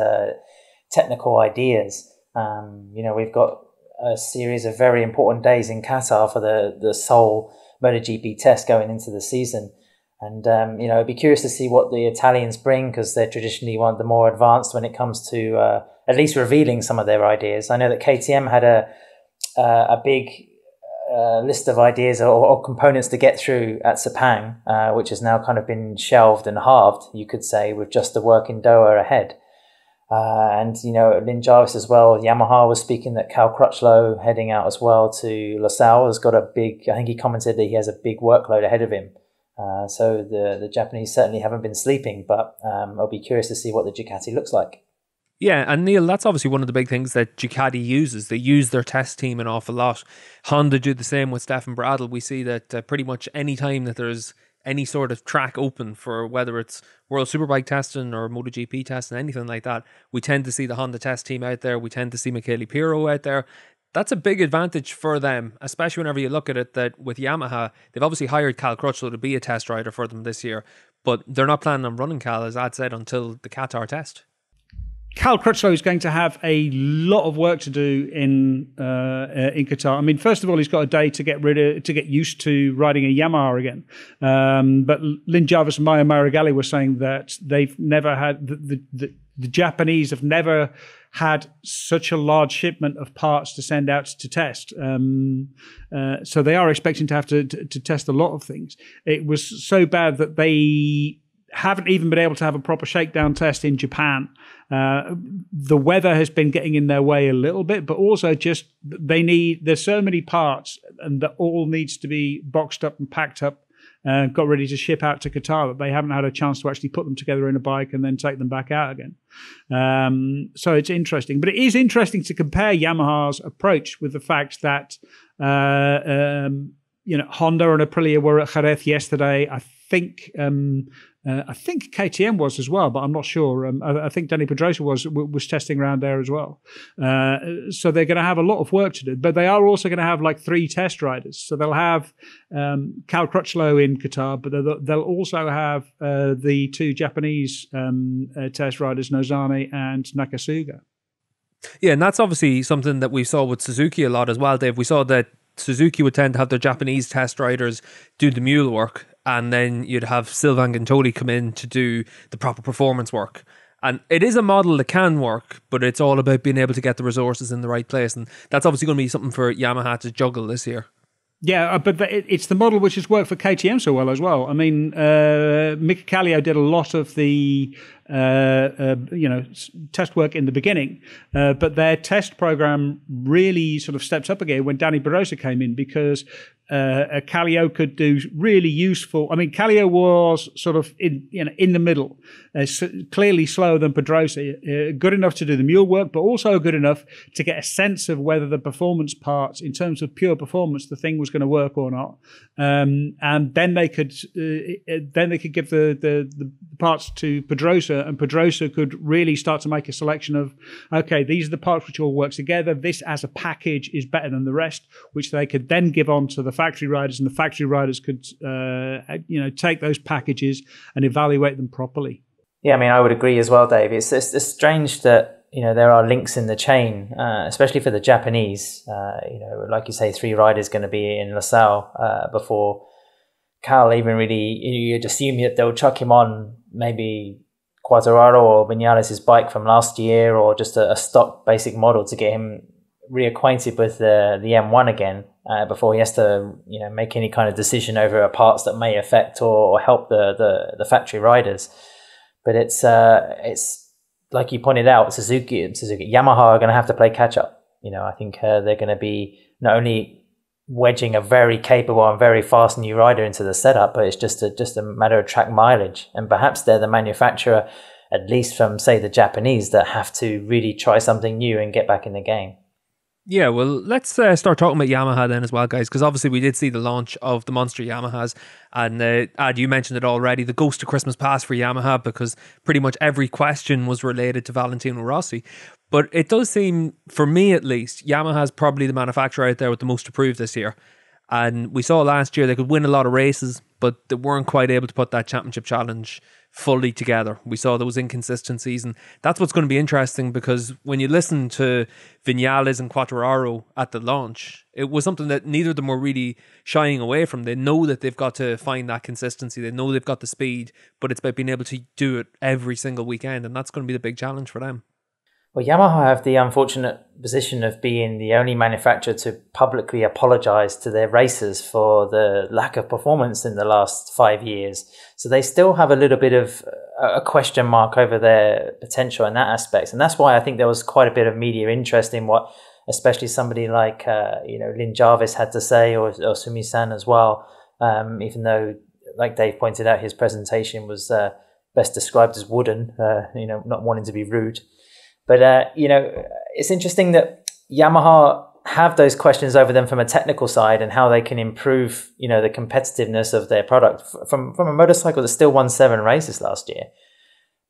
technical ideas. We've got a series of very important days in Qatar for the sole MotoGP test going into the season. And, I'd be curious to see what the Italians bring because they're traditionally one of the more advanced when it comes to at least revealing some of their ideas. I know that KTM had a big list of ideas or components to get through at Sepang, which has now kind of been shelved and halved, you could say, with just the work in Doha ahead. And Lynn Jarvis as well. Yamaha was speaking that Cal Crutchlow heading out as well to Losail has got I think he commented that he has a big workload ahead of him. So the Japanese certainly haven't been sleeping, but I'll be curious to see what the Ducati looks like. Yeah, and Neil, that's obviously one of the big things that Ducati uses. They use their test team an awful lot. Honda do the same with Stefan Bradl. We see that pretty much any time that there's any sort of track open for whether it's World Superbike testing or MotoGP testing, anything like that, we tend to see the Honda test team out there. We tend to see Michele Pirro out there. That's a big advantage for them, especially whenever you look at it that with Yamaha, they've obviously hired Cal Crutchlow to be a test rider for them this year, but they're not planning on running Cal, as Ad said, until the Qatar test. Cal Crutchlow is going to have a lot of work to do in Qatar. I mean, first of all, he's got a day to get used to riding a Yamaha again. But Lynn Jarvis and Maya Marigali were saying that they've never had the Japanese have never had such a large shipment of parts to send out to test. So they are expecting to have to test a lot of things. It was so bad that they haven't even been able to have a proper shakedown test in Japan. The weather has been getting in their way a little bit, but also just there's so many parts and that all needs to be boxed up and packed up and got ready to ship out to Qatar that they haven't had a chance to actually put them together in a bike and then take them back out again. So it's interesting, but it is interesting to compare Yamaha's approach with the fact that Honda and Aprilia were at Jerez yesterday. I think I think KTM was as well, but I'm not sure. I think Dani Pedrosa was testing around there as well. So they're going to have a lot of work to do, but they are also going to have like 3 test riders. So they'll have Cal Crutchlow in Qatar, but they'll also have the 2 Japanese test riders, Nozane and Nakasuga. Yeah, and that's obviously something that we saw with Suzuki a lot as well, Dave. We saw that Suzuki would tend to have their Japanese test riders do the mule work, and then you'd have Sylvain Guintoli come in to do the proper performance work. And it is a model that can work, but it's all about being able to get the resources in the right place. And that's obviously going to be something for Yamaha to juggle this year. Yeah, but it's the model which has worked for KTM so well as well. I mean, Mika Kallio did a lot of the test work in the beginning, but their test program really sort of stepped up again when Dani Pedrosa came in, because Kallio could do really useful. I mean, Kallio was sort of in the middle, clearly slower than Pedrosa, good enough to do the mule work, but also good enough to get a sense of whether the performance parts, in terms of pure performance, the thing was going to work or not. And then they could give the parts to Pedrosa, and Pedrosa could really start to make a selection of, okay, these are the parts which all work together. This as a package is better than the rest, which they could then give on to the factory riders, and the factory riders could take those packages and evaluate them properly. Yeah, I mean, I would agree as well, Dave. It's strange that there are links in the chain, especially for the Japanese. Like you say, 3 riders going to be in LaSalle before Cal even really. You'd assume that they'll chuck him on maybe Quartararo or Vinales' bike from last year, or just a stock basic model to get him reacquainted with the M1 again before he has to make any kind of decision over parts that may affect or help the factory riders. But it's like you pointed out, Suzuki, Yamaha are going to have to play catch up. I think they're going to be not only wedging a very capable and very fast new rider into the setup, but it's just a matter of track mileage. And perhaps they're the manufacturer, at least from say the Japanese, that have to really try something new and get back in the game. Yeah, well, let's start talking about Yamaha then as well, guys, because obviously we did see the launch of the Monster Yamahas, and Ad, you mentioned it already, the Ghost of Christmas Past for Yamaha, because pretty much every question was related to Valentino Rossi. But it does seem, for me at least, Yamaha's probably the manufacturer out there with the most to prove this year. And we saw last year they could win a lot of races, but they weren't quite able to put that championship challenge fully together. We saw those inconsistencies, and that's what's going to be interesting, because when you listen to Vinales and Quartararo at the launch, it was something that neither of them were really shying away from. They know that they've got to find that consistency. They know they've got the speed, but it's about being able to do it every single weekend, and that's going to be the big challenge for them. Well, Yamaha have the unfortunate position of being the only manufacturer to publicly apologise to their racers for the lack of performance in the last 5 years. So they still have a little bit of a question mark over their potential in that aspect. And that's why I think there was quite a bit of media interest in what, especially somebody like, Lynn Jarvis had to say, or Sumi-san as well, even though, like Dave pointed out, his presentation was best described as wooden, not wanting to be rude. But, it's interesting that Yamaha have those questions over them from a technical side and how they can improve, the competitiveness of their product from a motorcycle that still won 7 races last year.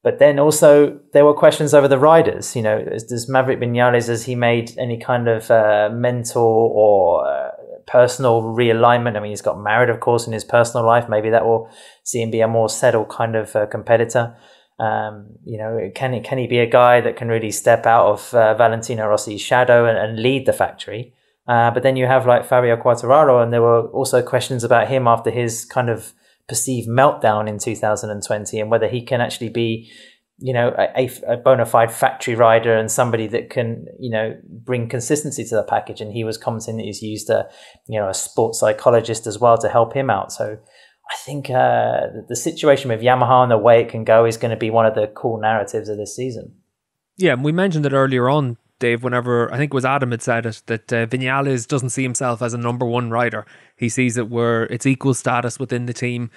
But then also there were questions over the riders. Does Maverick Vinales, has he made any kind of mental or personal realignment? I mean, he's got married, of course, in his personal life. Maybe that will see him be a more settled kind of competitor. Can he be a guy that can really step out of Valentino Rossi's shadow and lead the factory? But then you have like Fabio Quartararo, and there were also questions about him after his kind of perceived meltdown in 2020, and whether he can actually be, a bona fide factory rider and somebody that can, bring consistency to the package. And he was commenting that he's used a sports psychologist as well to help him out. So I think the situation with Yamaha and the way it can go is going to be one of the cool narratives of this season. Yeah, we mentioned it earlier on, Dave, whenever, I think it was Adam had said it, that Vinales doesn't see himself as a number one rider. He sees it where it's equal status within the team.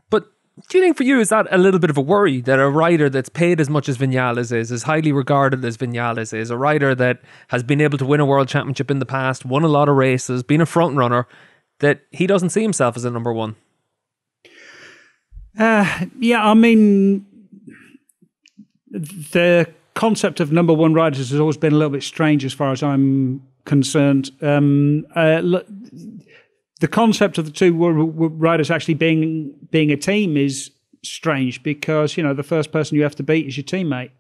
But do you think for you, is that a little bit of a worry, that a rider that's paid as much as Vinales is, as highly regarded as Vinales is, a rider that has been able to win a world championship in the past, won a lot of races, been a front runner, that he doesn't see himself as a number one? Yeah, I mean, the concept of number one riders has always been a little bit strange as far as I'm concerned. The concept of the two riders actually being a team is strange because, the first person you have to beat is your teammate.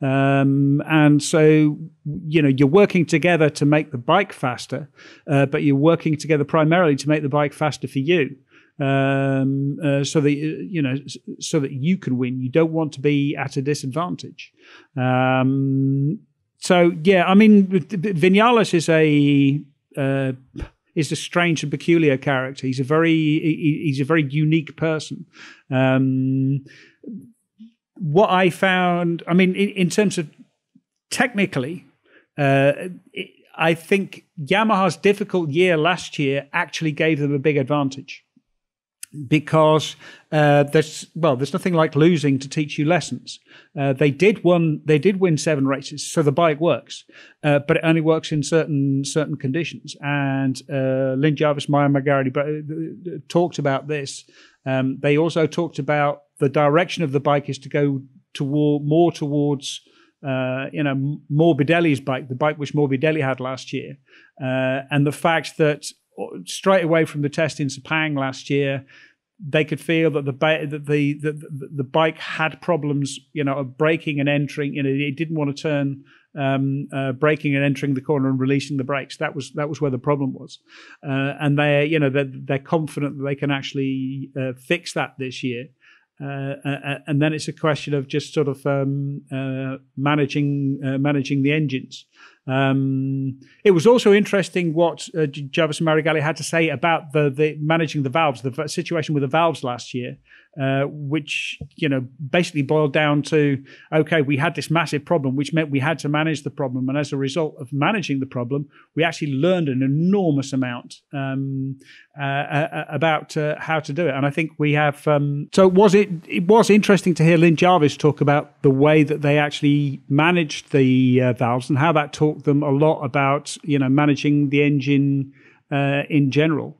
And so, you're working together to make the bike faster, but you're working together primarily to make the bike faster for you. So that you can win. You don't want to be at a disadvantage. So yeah, I mean, Vinales is a strange and peculiar character. He's a very unique person. What I found, I mean, in terms of technically, I think Yamaha's difficult year last year actually gave them a big advantage. Because there's nothing like losing to teach you lessons. They did win 7 races, so the bike works, but it only works in certain conditions. And Lynn Jarvis, Maya Margari talked about this. They also talked about the direction of the bike is to go more towards Morbidelli's bike, the bike which Morbidelli had last year, and the fact that straight away from the test in Sepang last year, they could feel that the bike had problems, of braking and entering. It didn't want to turn, braking and entering the corner and releasing the brakes. That was where the problem was, and they're confident that they can actually fix that this year. And then it's a question of just sort of managing the engines. It was also interesting what Jarvis and Marigali had to say about the managing the valves, the situation with the valves last year, which basically boiled down to, okay, we had this massive problem, which meant we had to manage the problem, and as a result of managing the problem, we actually learned an enormous amount about how to do it. And I think we have. So it was interesting to hear Lynn Jarvis talk about the way that they actually managed the valves and how that taught them a lot about managing the engine in general.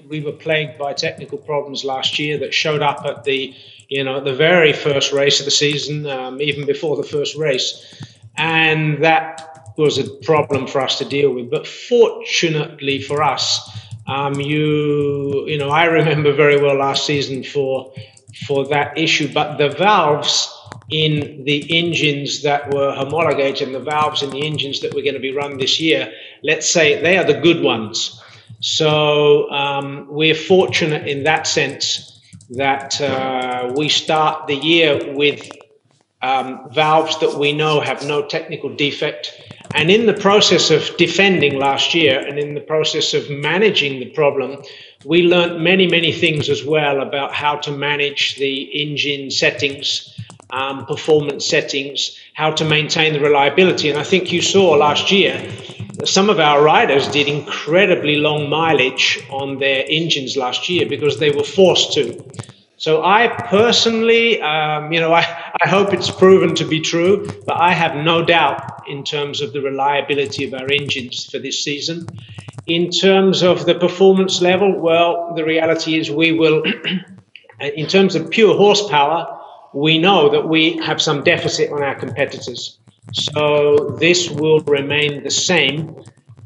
We were plagued by technical problems last year that showed up at the very first race of the season, even before the first race, and that was a problem for us to deal with. But fortunately for us, I remember very well last season for that issue. But the valves in the engines that were homologated and the valves in the engines that were going to be run this year, let's say they are the good ones. So we're fortunate in that sense that we start the year with valves that we know have no technical defect. And in the process of defending last year and in the process of managing the problem, we learned many, many things as well about how to manage the engine settings, performance settings, how to maintain the reliability. And I think you saw last year, some of our riders did incredibly long mileage on their engines last year because they were forced to. So I personally, I hope it's proven to be true, but I have no doubt in terms of the reliability of our engines for this season. In terms of the performance level, well, the reality is we will, in terms of pure horsepower, we know that we have some deficit on our competitors. So this will remain the same.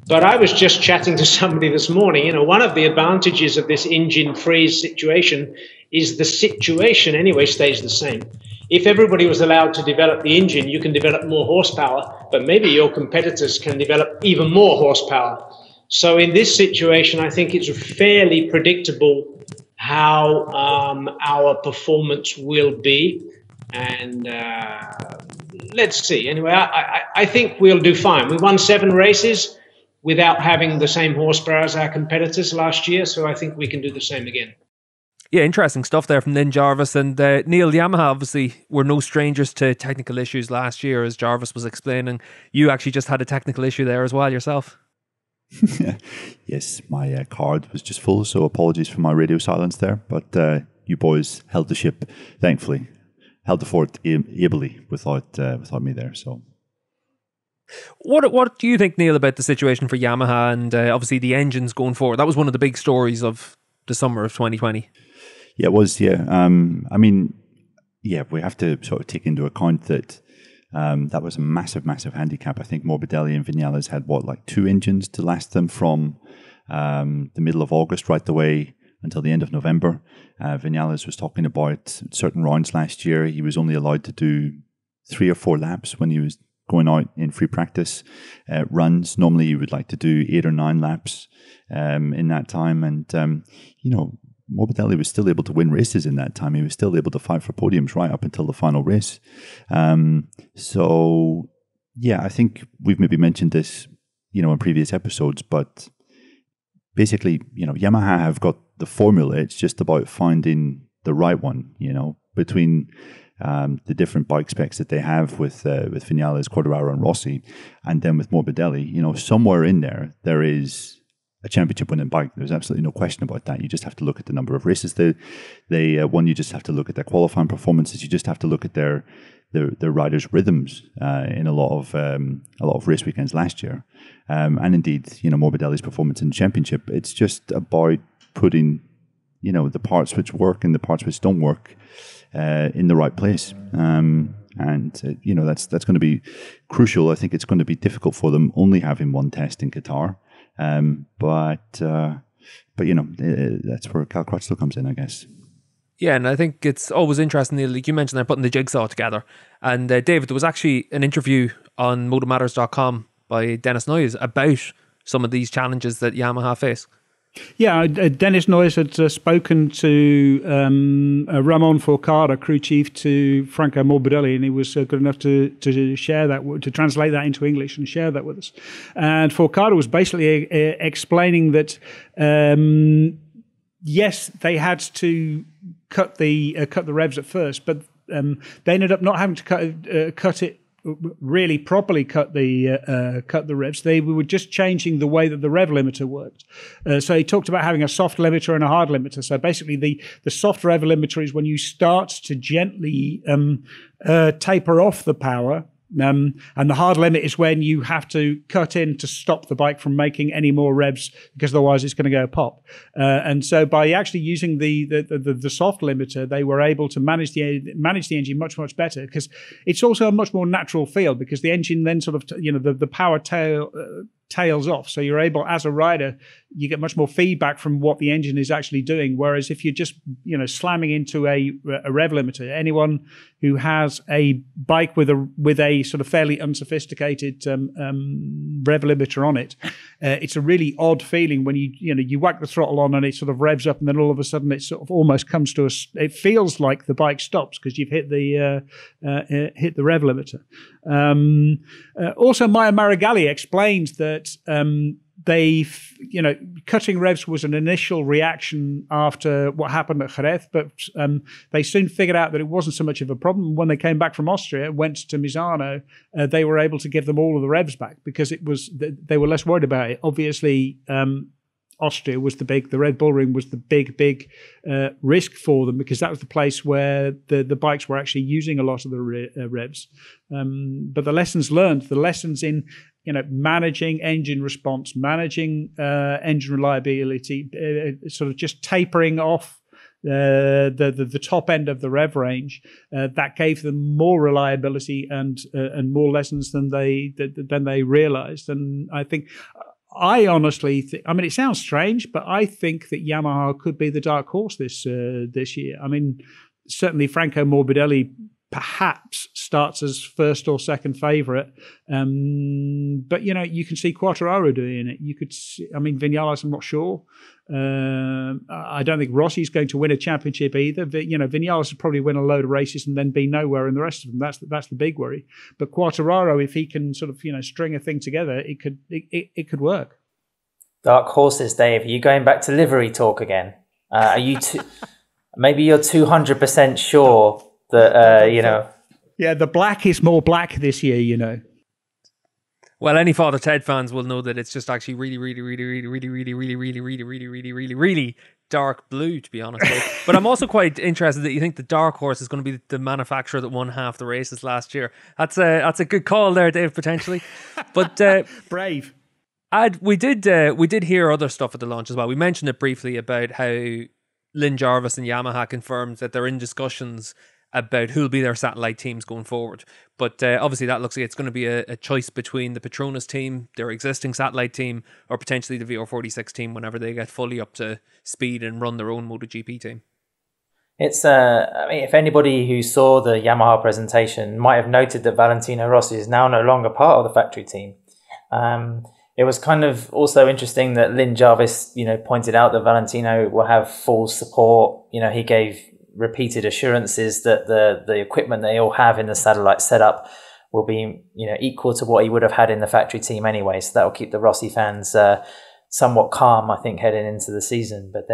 But I was just chatting to somebody this morning, one of the advantages of this engine freeze situation is the situation anyway stays the same. If everybody was allowed to develop the engine, you can develop more horsepower, but maybe your competitors can develop even more horsepower. So in this situation, I think it's fairly predictable how our performance will be. And let's see. Anyway, I think we'll do fine. We won 7 races without having the same horsepower as our competitors last year, so I think we can do the same again. Yeah, interesting stuff there from Lynn Jarvis. And Neil, Yamaha obviously were no strangers to technical issues last year, as Jarvis was explaining. You actually just had a technical issue there as well yourself. Yes, my card was just full, so apologies for my radio silence there. But you boys held the ship, thankfully. Held the fort ably without me there. So, what do you think, Neil, about the situation for Yamaha and obviously the engines going forward? That was one of the big stories of the summer of 2020. Yeah, it was. Yeah. I mean, yeah, we have to sort of take into account that that was a massive, massive handicap. I think Morbidelli and Vinales had like 2 engines to last them from the middle of August right the way until the end of November. Vinales was talking about certain rounds last year. He was only allowed to do 3 or 4 laps when he was going out in free practice runs. Normally, you would like to do 8 or 9 laps in that time. And, Morbidelli was still able to win races in that time. He was still able to fight for podiums right up until the final race. So, yeah, I think we've maybe mentioned this, in previous episodes, but basically, Yamaha have got the formula. It's just about finding the right one, between the different bike specs that they have with Vinales, Quartararo and Rossi, and then with Morbidelli. Somewhere in there is a championship winning bike. There's absolutely no question about that. You just have to look at the number of races they won. You just have to look at their qualifying performances. You just have to look at their riders' rhythms in a lot of race weekends last year, and indeed, Morbidelli's performance in the championship. It's just about putting, the parts which work and the parts which don't work in the right place. That's going to be crucial. I think it's going to be difficult for them only having one test in Qatar. But that's where Cal Crutchlow comes in, I guess. Yeah, and I think it's always interesting, Neil, like you mentioned, they're putting the jigsaw together. And David, there was actually an interview on motomatters.com by Dennis Noyes about some of these challenges that Yamaha face. Yeah, Dennis Noyes had spoken to Ramon Forcada, crew chief to Franco Morbidelli, and he was good enough to share that, to translate that into English and share that with us. And Forcada was basically explaining that yes, they had to cut the revs at first, but they ended up not having to cut it. Really properly cut the revs. They were just changing the way that the rev limiter worked. So he talked about having a soft limiter and a hard limiter. So basically, the soft rev limiter is when you start to gently taper off the power. And the hard limit is when you have to cut in to stop the bike from making any more revs, because otherwise it's going to go pop. And so by actually using the soft limiter, they were able to manage the engine much, much better, because it's also a much more natural feel, because the engine then sort of, the power tails off. So you're able, as a rider, you get much more feedback from what the engine is actually doing. Whereas if you're just, slamming into a rev limiter, anyone who has a bike with a sort of fairly unsophisticated rev limiter on it, it's a really odd feeling when you whack the throttle on and it sort of revs up, and then all of a sudden it sort of almost comes to it feels like the bike stops because you've hit the rev limiter. Also, Maya Marigali explained that cutting revs was an initial reaction after what happened at Jerez, but they soon figured out that it wasn't so much of a problem. When they came back from Austria, went to Misano, they were able to give them all of the revs back because they were less worried about it. Obviously, Austria was the Red Bull Ring was the big risk for them, because that was the place where the bikes were actually using a lot of the revs. But the lessons learned, the lessons in managing engine response, managing engine reliability, sort of just tapering off the top end of the rev range, that gave them more reliability and more lessons than they realized. And I honestly think, it sounds strange, but I think that Yamaha could be the dark horse this year. Certainly Franco Morbidelli perhaps starts as first or second favourite, but you can see Quartararo doing it. You could see, Vinales, I'm not sure. I don't think Rossi's going to win a championship either. Vinales would probably win a load of races and then be nowhere in the rest of them. That's the big worry. But Quartararo, if he can sort of string a thing together, it could work. Dark horses, Dave. Are you going back to livery talk again? Are you maybe you're 200% sure that Yeah, the black is more black this year. Well, any Father Ted fans will know that it's just actually really, really, really, really, really, really, really, really, really, really, really, really, really dark blue, to be honest. But I'm also quite interested that you think the dark horse is going to be the manufacturer that won half the races last year. That's a good call there, Dave, potentially. But brave. We did hear other stuff at the launch as well. We mentioned it briefly about how Lynn Jarvis and Yamaha confirmed that they're in discussions about who'll be their satellite teams going forward. But obviously that looks like it's going to be a choice between the Petronas team, their existing satellite team, or potentially the VR46 team whenever they get fully up to speed and run their own MotoGP team. It's, I mean, if anybody who saw the Yamaha presentation might have noted that Valentino Rossi is now no longer part of the factory team. It was kind of also interesting that Lynn Jarvis, pointed out that Valentino will have full support. He gave repeated assurances that the equipment they all have in the satellite setup will be, equal to what he would have had in the factory team anyway. So that will keep the Rossi fans somewhat calm, I think, heading into the season. But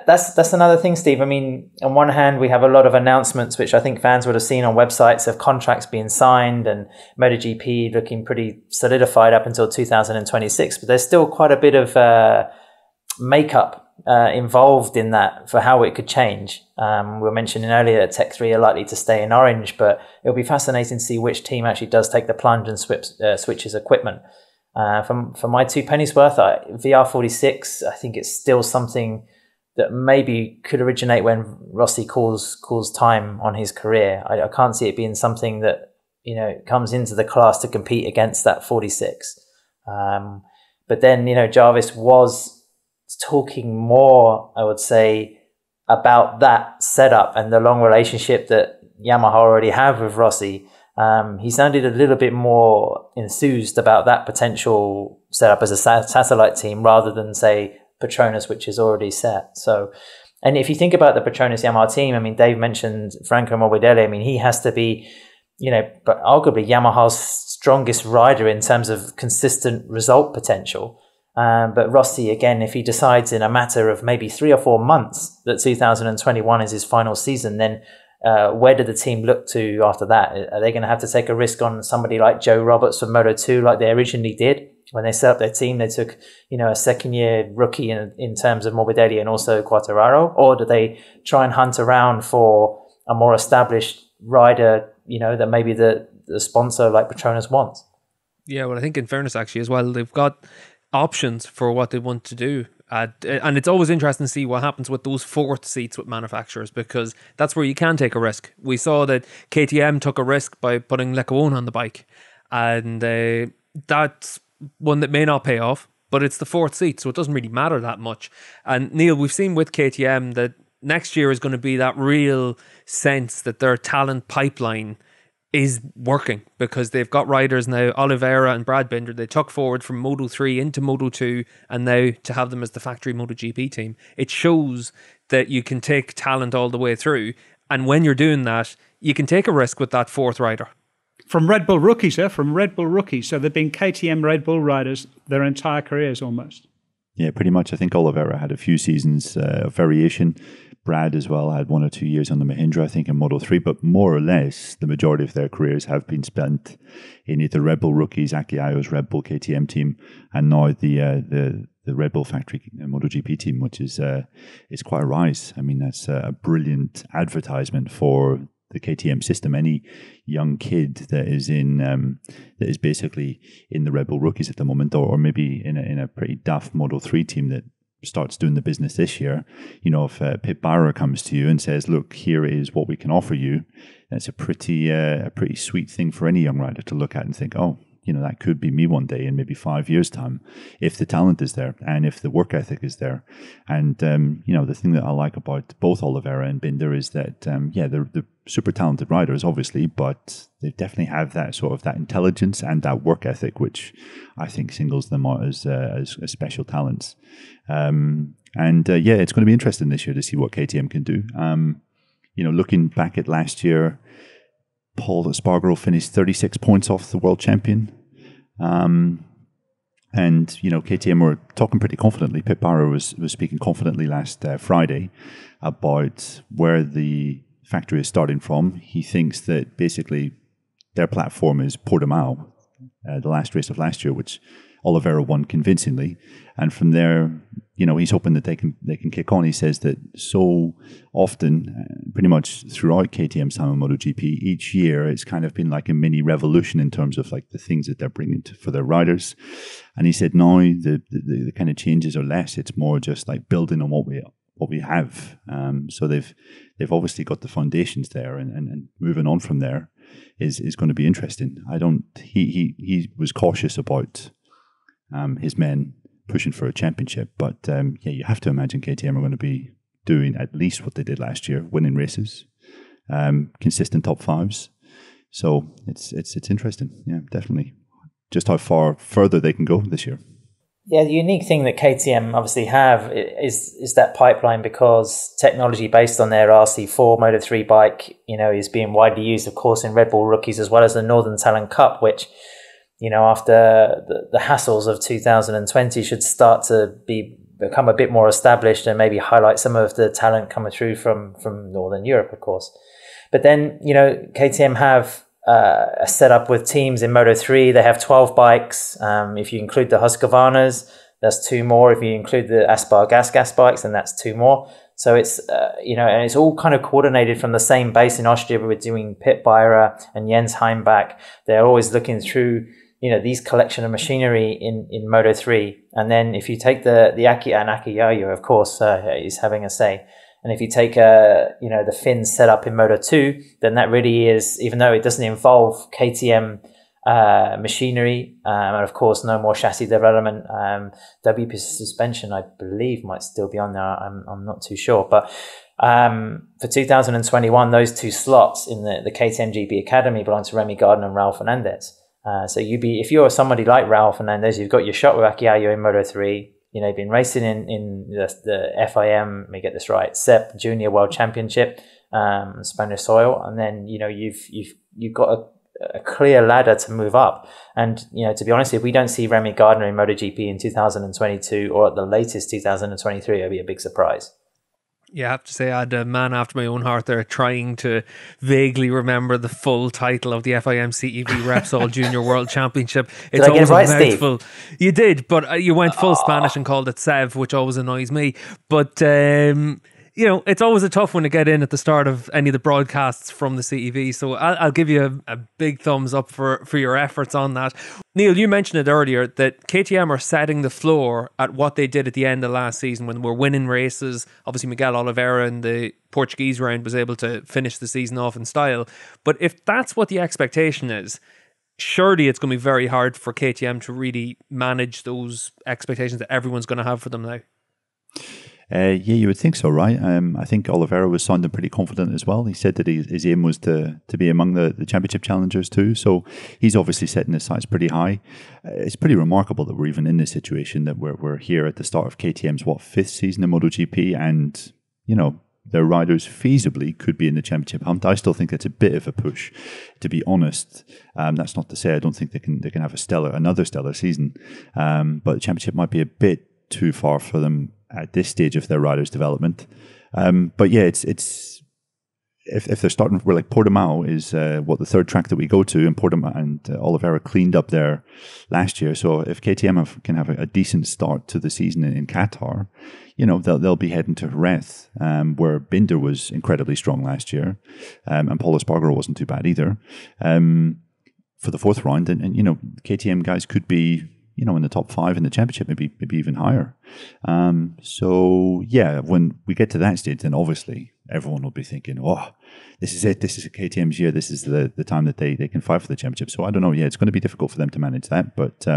that's another thing, Steve. I mean, on one hand, we have a lot of announcements, which I think fans would have seen on websites, of contracts being signed and MotoGP looking pretty solidified up until 2026. But there's still quite a bit of makeup involved in that for how it could change. We were mentioning earlier that Tech 3 are likely to stay in orange, but it'll be fascinating to see which team actually does take the plunge and switches equipment. For my 2 pennies worth, VR46, I think it's still something that maybe could originate when Rossi calls time on his career. I can't see it being something that comes into the class to compete against that 46. But then Jarvis was talking more, I would say, about that setup and the long relationship that Yamaha already have with Rossi. He sounded a little bit more enthused about that potential setup as a satellite team rather than, say, Petronas, which is already set. So, and if you think about the Petronas Yamaha team, I mean, Dave mentioned Franco Morbidelli. I mean, he has to be, but arguably Yamaha's strongest rider in terms of consistent result potential. But Rossi, again, if he decides in a matter of maybe 3 or 4 months that 2021 is his final season, then where do the team look to after that? Are they going to have to take a risk on somebody like Joe Roberts from Moto2 like they originally did? When they set up their team, they took, a second-year rookie in terms of Morbidelli and also Quartararo? Or do they try and hunt around for a more established rider, that maybe the sponsor like Petronas wants? Yeah, well, I think in fairness, actually, as well, they've got options for what they want to do. And it's always interesting to see what happens with those fourth seats with manufacturers, because that's where you can take a risk. We saw that KTM took a risk by putting Lecone on the bike, and that's one that may not pay off, but it's the fourth seat, so it doesn't really matter that much. And Neil, we've seen with KTM that next year is going to be that real sense that their talent pipeline is working, because they've got riders now, Oliveira and Brad Binder, they took forward from Moto3 into Moto2, and now to have them as the factory MotoGP team. It shows that you can take talent all the way through, and when you're doing that, you can take a risk with that fourth rider. From Red Bull rookies, from Red Bull rookies. So they've been KTM Red Bull riders their entire careers almost. Yeah, pretty much. I think Oliveira had a few seasons of variation. Brad as well had 1 or 2 years on the Mahindra, I think, in Moto3, but more or less the majority of their careers have been spent in either Red Bull rookies, Aki Ayo's Red Bull KTM team, and now the Red Bull factory MotoGP team, which is quite a rise. I mean, that's a brilliant advertisement for the KTM system. Any young kid that is basically in the Red Bull rookies at the moment, or maybe in a pretty daft Moto3 team that starts doing the business this year, if Pit Barrer comes to you and says, look, here is what we can offer you, that's a pretty sweet thing for any young rider to look at and think, oh, that could be me one day in maybe 5 years' time, if the talent is there and if the work ethic is there. And, the thing that I like about both Oliveira and Binder is that, they're super talented riders, obviously, but they definitely have that sort of that intelligence and that work ethic, which I think singles them out as special talents. It's going to be interesting this year to see what KTM can do. Looking back at last year, Paul Espargaro finished 36 points off the world champion. KTM were talking pretty confidently. Pit Barrer was speaking confidently last Friday about where the factory is starting from. He thinks that basically their platform is Portimao, the last race of last year, which Oliveira won convincingly. And from there, he's hoping that they can kick on. He says that so often, pretty much throughout KTM's time in MotoGP, each year it's kind of been like a mini revolution in terms of like the things that they're bringing for their riders. And he said now the kind of changes are less. It's more just like building on what we have. So they've obviously got the foundations there, and moving on from there is going to be interesting. He was cautious about his men pushing for a championship, but you have to imagine KTM are going to be doing at least what they did last year, winning races, consistent top fives. So it's interesting, definitely, just how far further they can go this year. Yeah, the unique thing that KTM obviously have is that pipeline, because technology based on their RC4 Moto3 bike, is being widely used, of course, in Red Bull Rookies, as well as the Northern Talent Cup, which, after the hassles of 2020 should start to become a bit more established and maybe highlight some of the talent coming through from Northern Europe, of course. But then, KTM have a setup with teams in Moto3. They have 12 bikes. If you include the Husqvarnas, that's 2 more. If you include the Aspar gas bikes, then that's 2 more. So it's, and it's all kind of coordinated from the same base in Austria. We're doing Pit Beirer and Jens Heimbach. They're always looking through, these collection of machinery in Moto3. And then if you take the Aki and Akiyayo, of course, is having a say. And if you take, the Finns set up in Moto2, then that really is, even though it doesn't involve KTM machinery, and of course no more chassis development, WP suspension, I believe, might still be on there. I'm not too sure. But for 2021, those 2 slots in the KTM GB Academy belong to Remy Gardner and Raul Fernandez. So if you're somebody like Raul Fernandez, you've got your shot with Akiyayo in Moto3. You've been racing in the FIM, let me get this right, SEP Junior World Championship, Spanish soil, and then you've got a clear ladder to move up. And to be honest, if we don't see Remy Gardner in MotoGP in 2022 or at the latest 2023, it'll be a big surprise. Yeah, I have to say I had a man after my own heart there, trying to vaguely remember the full title of the FIM CEV Repsol Junior World Championship. Did I get it right, Steve? You did, but you went full Spanish and called it Sev, which always annoys me. But it's always a tough one to get in at the start of any of the broadcasts from the CEV. So I'll give you a big thumbs up for your efforts on that. Neil, you mentioned it earlier that KTM are setting the floor at what they did at the end of last season when we're winning races. Obviously, Miguel Oliveira in the Portuguese round was able to finish the season off in style. But if that's what the expectation is, surely it's going to be very hard for KTM to really manage those expectations that everyone's going to have for them now. You would think so, right? I think Oliveira was sounding pretty confident as well. He said that his aim was to be among the championship challengers too. So he's obviously setting his sights pretty high. It's pretty remarkable that we're even in this situation, that we're here at the start of KTM's 5th season in MotoGP, and their riders feasibly could be in the championship hunt. I still think that's a bit of a push, to be honest. That's not to say I don't think they can have another stellar season, but the championship might be a bit too far for them at this stage of their riders' development. But yeah, it's if they're starting, we're like Portimao is the 3rd track that we go to, and Portimao and Oliveira cleaned up there last year. So if KTM can have a decent start to the season in Qatar, they'll be heading to Jerez, where Binder was incredibly strong last year, and Paul Espargaro wasn't too bad either, for the 4th round, and KTM guys could be in the top 5 in the championship, maybe even higher. So yeah, when we get to that stage, then obviously everyone will be thinking, oh, this is it. This is KTM's year. This is the time that they can fight for the championship. So I don't know. Yeah, it's going to be difficult for them to manage that. But,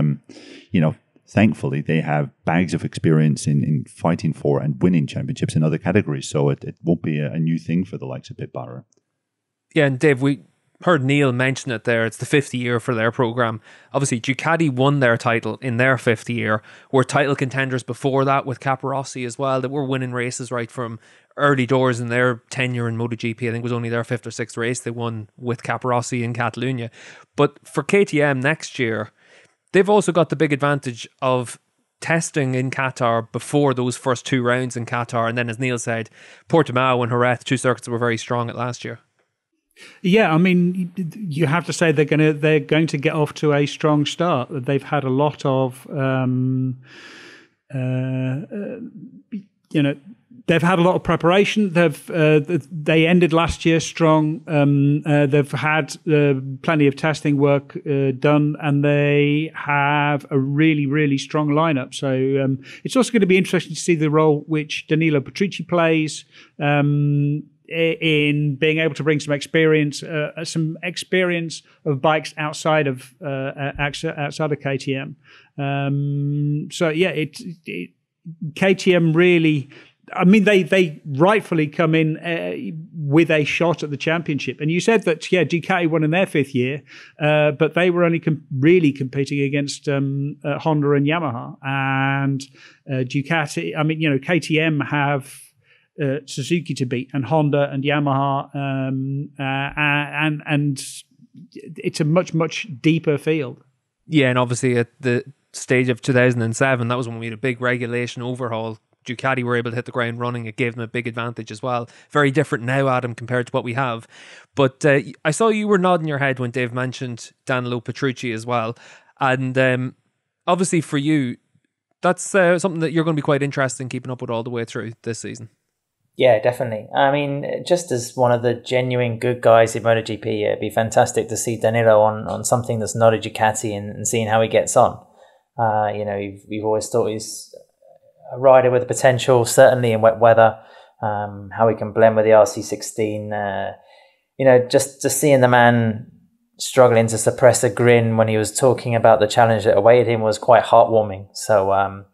thankfully they have bags of experience in fighting for and winning championships in other categories. So it won't be a new thing for the likes of Pit Beirer. Yeah, and Dave, we heard Neil mention it there. It's the 50th year for their program. Obviously, Ducati won their title in their 50th year. Were title contenders before that with Caparossi as well. They were winning races right from early doors in their tenure in MotoGP. I think it was only their 5th or 6th race they won with Caparossi in Catalunya. But for KTM next year, they've also got the big advantage of testing in Qatar before those first 2 rounds in Qatar. And then, as Neil said, Portimao and Jerez, 2 circuits that were very strong at last year. Yeah, I mean, you have to say they're going to get off to a strong start. They've had a lot of, they've They've had a lot of preparation. They ended last year strong. They've had plenty of testing work done, and they have a really, really strong lineup. So it's also going to be interesting to see the role which Danilo Petrucci plays in being able to bring some experience of bikes outside of KTM. KTM really. I mean, they rightfully come in with a shot at the championship. And you said that, Ducati won in their 5th year, but they were only really competing against Honda and Yamaha. And Ducati, KTM have Suzuki to beat, and Honda and Yamaha, and it's a much, much deeper field. Yeah, and obviously at the stage of 2007, that was when we had a big regulation overhaul. Ducati were able to hit the ground running. It gave them a big advantage as well. Very different now, Adam, compared to what we have. But I saw you were nodding your head when Dave mentioned Danilo Petrucci as well. And obviously for you, that's something that you're going to be quite interested in keeping up with all the way through this season. Yeah, definitely. I mean, just as one of the genuine good guys in MotoGP, it'd be fantastic to see Danilo on something that's not a Ducati and seeing how he gets on. We've always thought he's a rider with potential, certainly in wet weather, how he can blend with the RC16. Just seeing the man struggling to suppress a grin when he was talking about the challenge that awaited him was quite heartwarming. So, I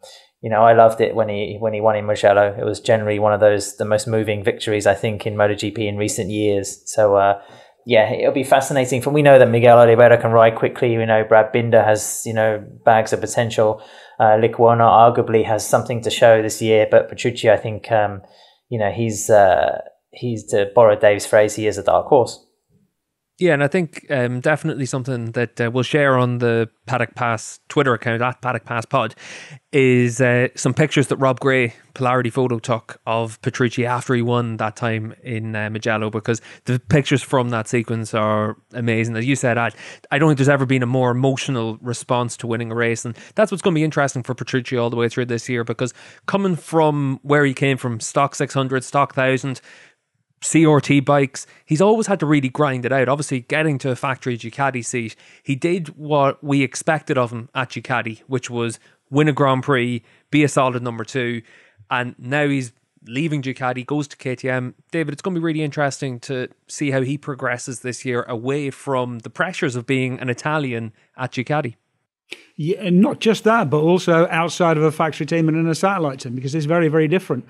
loved it when he won in Mugello. It was generally one of the most moving victories, I think, in MotoGP in recent years. So, it'll be fascinating. We know that Miguel Oliveira can ride quickly. Brad Binder has, bags of potential. Lecuona arguably has something to show this year, but Petrucci, I think, he's to borrow Dave's phrase, he is a dark horse. Yeah, and I think definitely something that we'll share on the Paddock Pass Twitter account, at Paddock Pass Pod, is some pictures that Rob Gray, Polarity Photo, took of Petrucci after he won that time in Mugello, because the pictures from that sequence are amazing. As you said, I don't think there's ever been a more emotional response to winning a race, and that's what's going to be interesting for Petrucci all the way through this year, because coming from where he came from, stock 600, stock 1000, CRT bikes, he's always had to really grind it out. Obviously, getting to a factory Ducati seat, he did what we expected of him at Ducati, which was win a Grand Prix, be a solid number 2, and now he's leaving Ducati, goes to KTM. David, it's going to be really interesting to see how he progresses this year away from the pressures of being an Italian at Ducati. Yeah, and not just that, but also outside of a factory team and in a satellite team, because it's very, very different.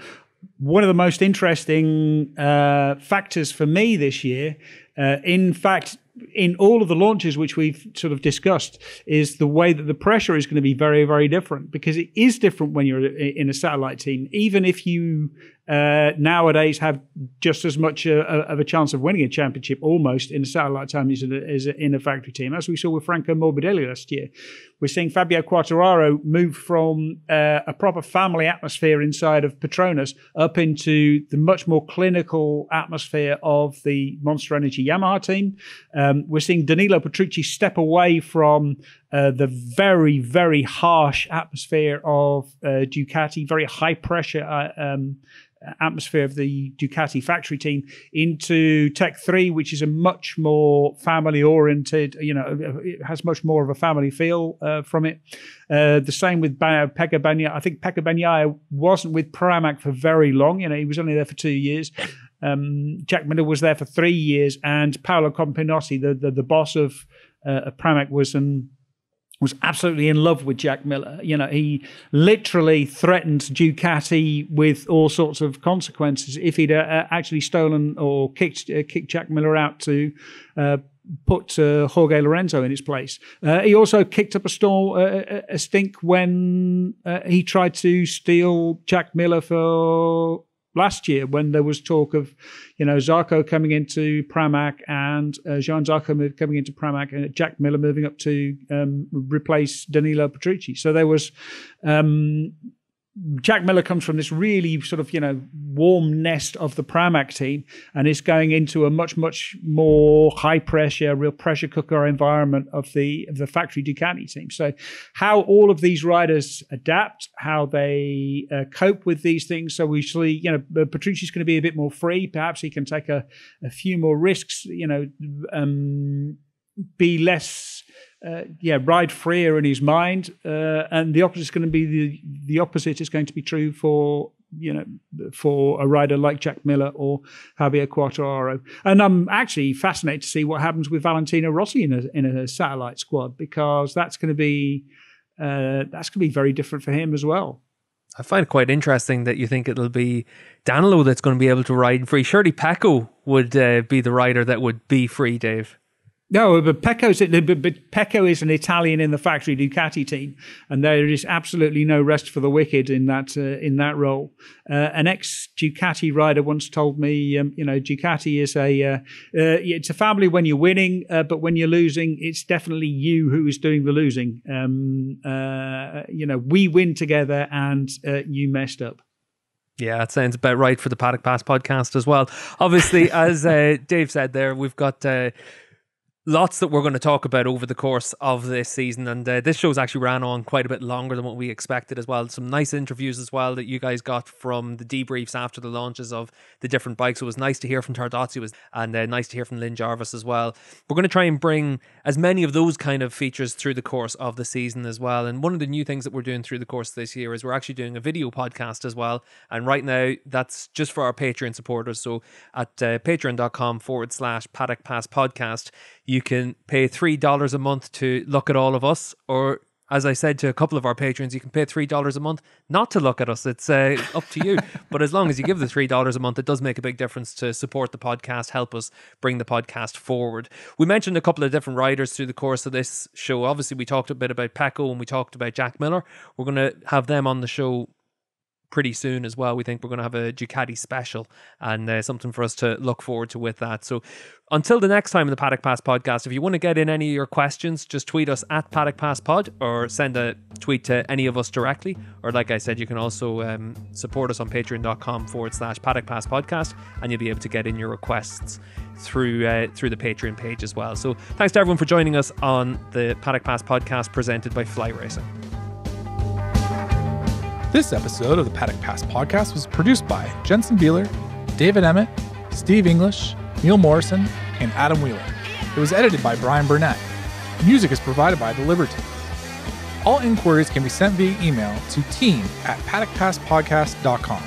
One of the most interesting factors for me this year, in fact, in all of the launches which we've sort of discussed, is the way that the pressure is going to be very, very different, because it is different when you're in a satellite team. Even if you nowadays have just as much of a chance of winning a championship almost in a satellite team as in a factory team, as we saw with Franco Morbidelli last year. We're seeing Fabio Quartararo move from a proper family atmosphere inside of Petronas up into the much more clinical atmosphere of the Monster Energy Yamaha team. We're seeing Danilo Petrucci step away from the very, very harsh atmosphere of Ducati, very high pressure atmosphere of the Ducati factory team, into Tech 3, which is a much more family oriented, it has much more of a family feel from it. The same with Pecco Bagnaia. I think Pecco Bagnaia wasn't with Pramac for very long. He was only there for 2 years. Jack Miller was there for 3 years, and Paolo Compagnotti, the boss of Pramac, was absolutely in love with Jack Miller. He literally threatened Ducati with all sorts of consequences if he'd actually stolen or kicked Jack Miller out to put Jorge Lorenzo in his place. He also kicked up a stink when he tried to steal Jack Miller for last year, when there was talk of, Zarco coming into Pramac and Jean Zarco coming into Pramac and Jack Miller moving up to replace Danilo Petrucci. So there was Jack Miller comes from this really sort of, warm nest of the Pramac team and is going into a much, much more high pressure, real pressure cooker environment of the factory Ducati team. So how all of these riders adapt, how they cope with these things. So we see, Petrucci's going to be a bit more free. Perhaps he can take a few more risks, be less, ride freer in his mind, and the opposite is going to be the opposite is going to be true for a rider like Jack Miller or Javier Quartararo. And I'm actually fascinated to see what happens with Valentino Rossi in a satellite squad, because that's going to be very different for him as well. I find it quite interesting that you think it'll be Danilo that's going to be able to ride free. Surely Pecco would be the rider that would be free, Dave. No, but Pecco is an Italian in the factory Ducati team, and there is absolutely no rest for the wicked in that role. An ex-Ducati rider once told me, Ducati is it's a family when you're winning, but when you're losing, it's definitely you who is doing the losing. We win together, and you messed up. Yeah, that sounds about right for the Paddock Pass podcast as well. Obviously, as Dave said there, we've got lots that we're going to talk about over the course of this season, and this show's actually ran on quite a bit longer than what we expected as well. Some nice interviews as well that you guys got from the debriefs after the launches of the different bikes. It was nice to hear from Tardozzi and nice to hear from Lynn Jarvis as well. We're going to try and bring as many of those kind of features through the course of the season as well. And one of the new things that we're doing through the course of this year is we're actually doing a video podcast as well. And right now, that's just for our Patreon supporters. So at patreon.com/Paddock Pass Podcast, you can pay $3 a month to look at all of us, or as I said to a couple of our patrons, you can pay $3 a month not to look at us. It's up to you. But as long as you give the $3 a month, it does make a big difference to support the podcast, help us bring the podcast forward. We mentioned a couple of different riders through the course of this show. Obviously, we talked a bit about Pecco and we talked about Jack Miller. We're going to have them on the show pretty soon as well. We think we're going to have a Ducati special and something for us to look forward to with that. So until the next time in the Paddock Pass podcast, if you want to get in any of your questions, just tweet us at Paddock Pass Pod or send a tweet to any of us directly. Or like I said, you can also support us on patreon.com/Paddock Pass Podcast, and you'll be able to get in your requests through the Patreon page as well. So thanks to everyone for joining us on the Paddock Pass podcast presented by FlyRacing. This episode of the Paddock Pass Podcast was produced by Jensen Beeler, David Emmett, Steve English, Neil Morrison, and Adam Wheeler. It was edited by Brian Burnett. Music is provided by The Liberty. All inquiries can be sent via email to team@paddockpasspodcast.com.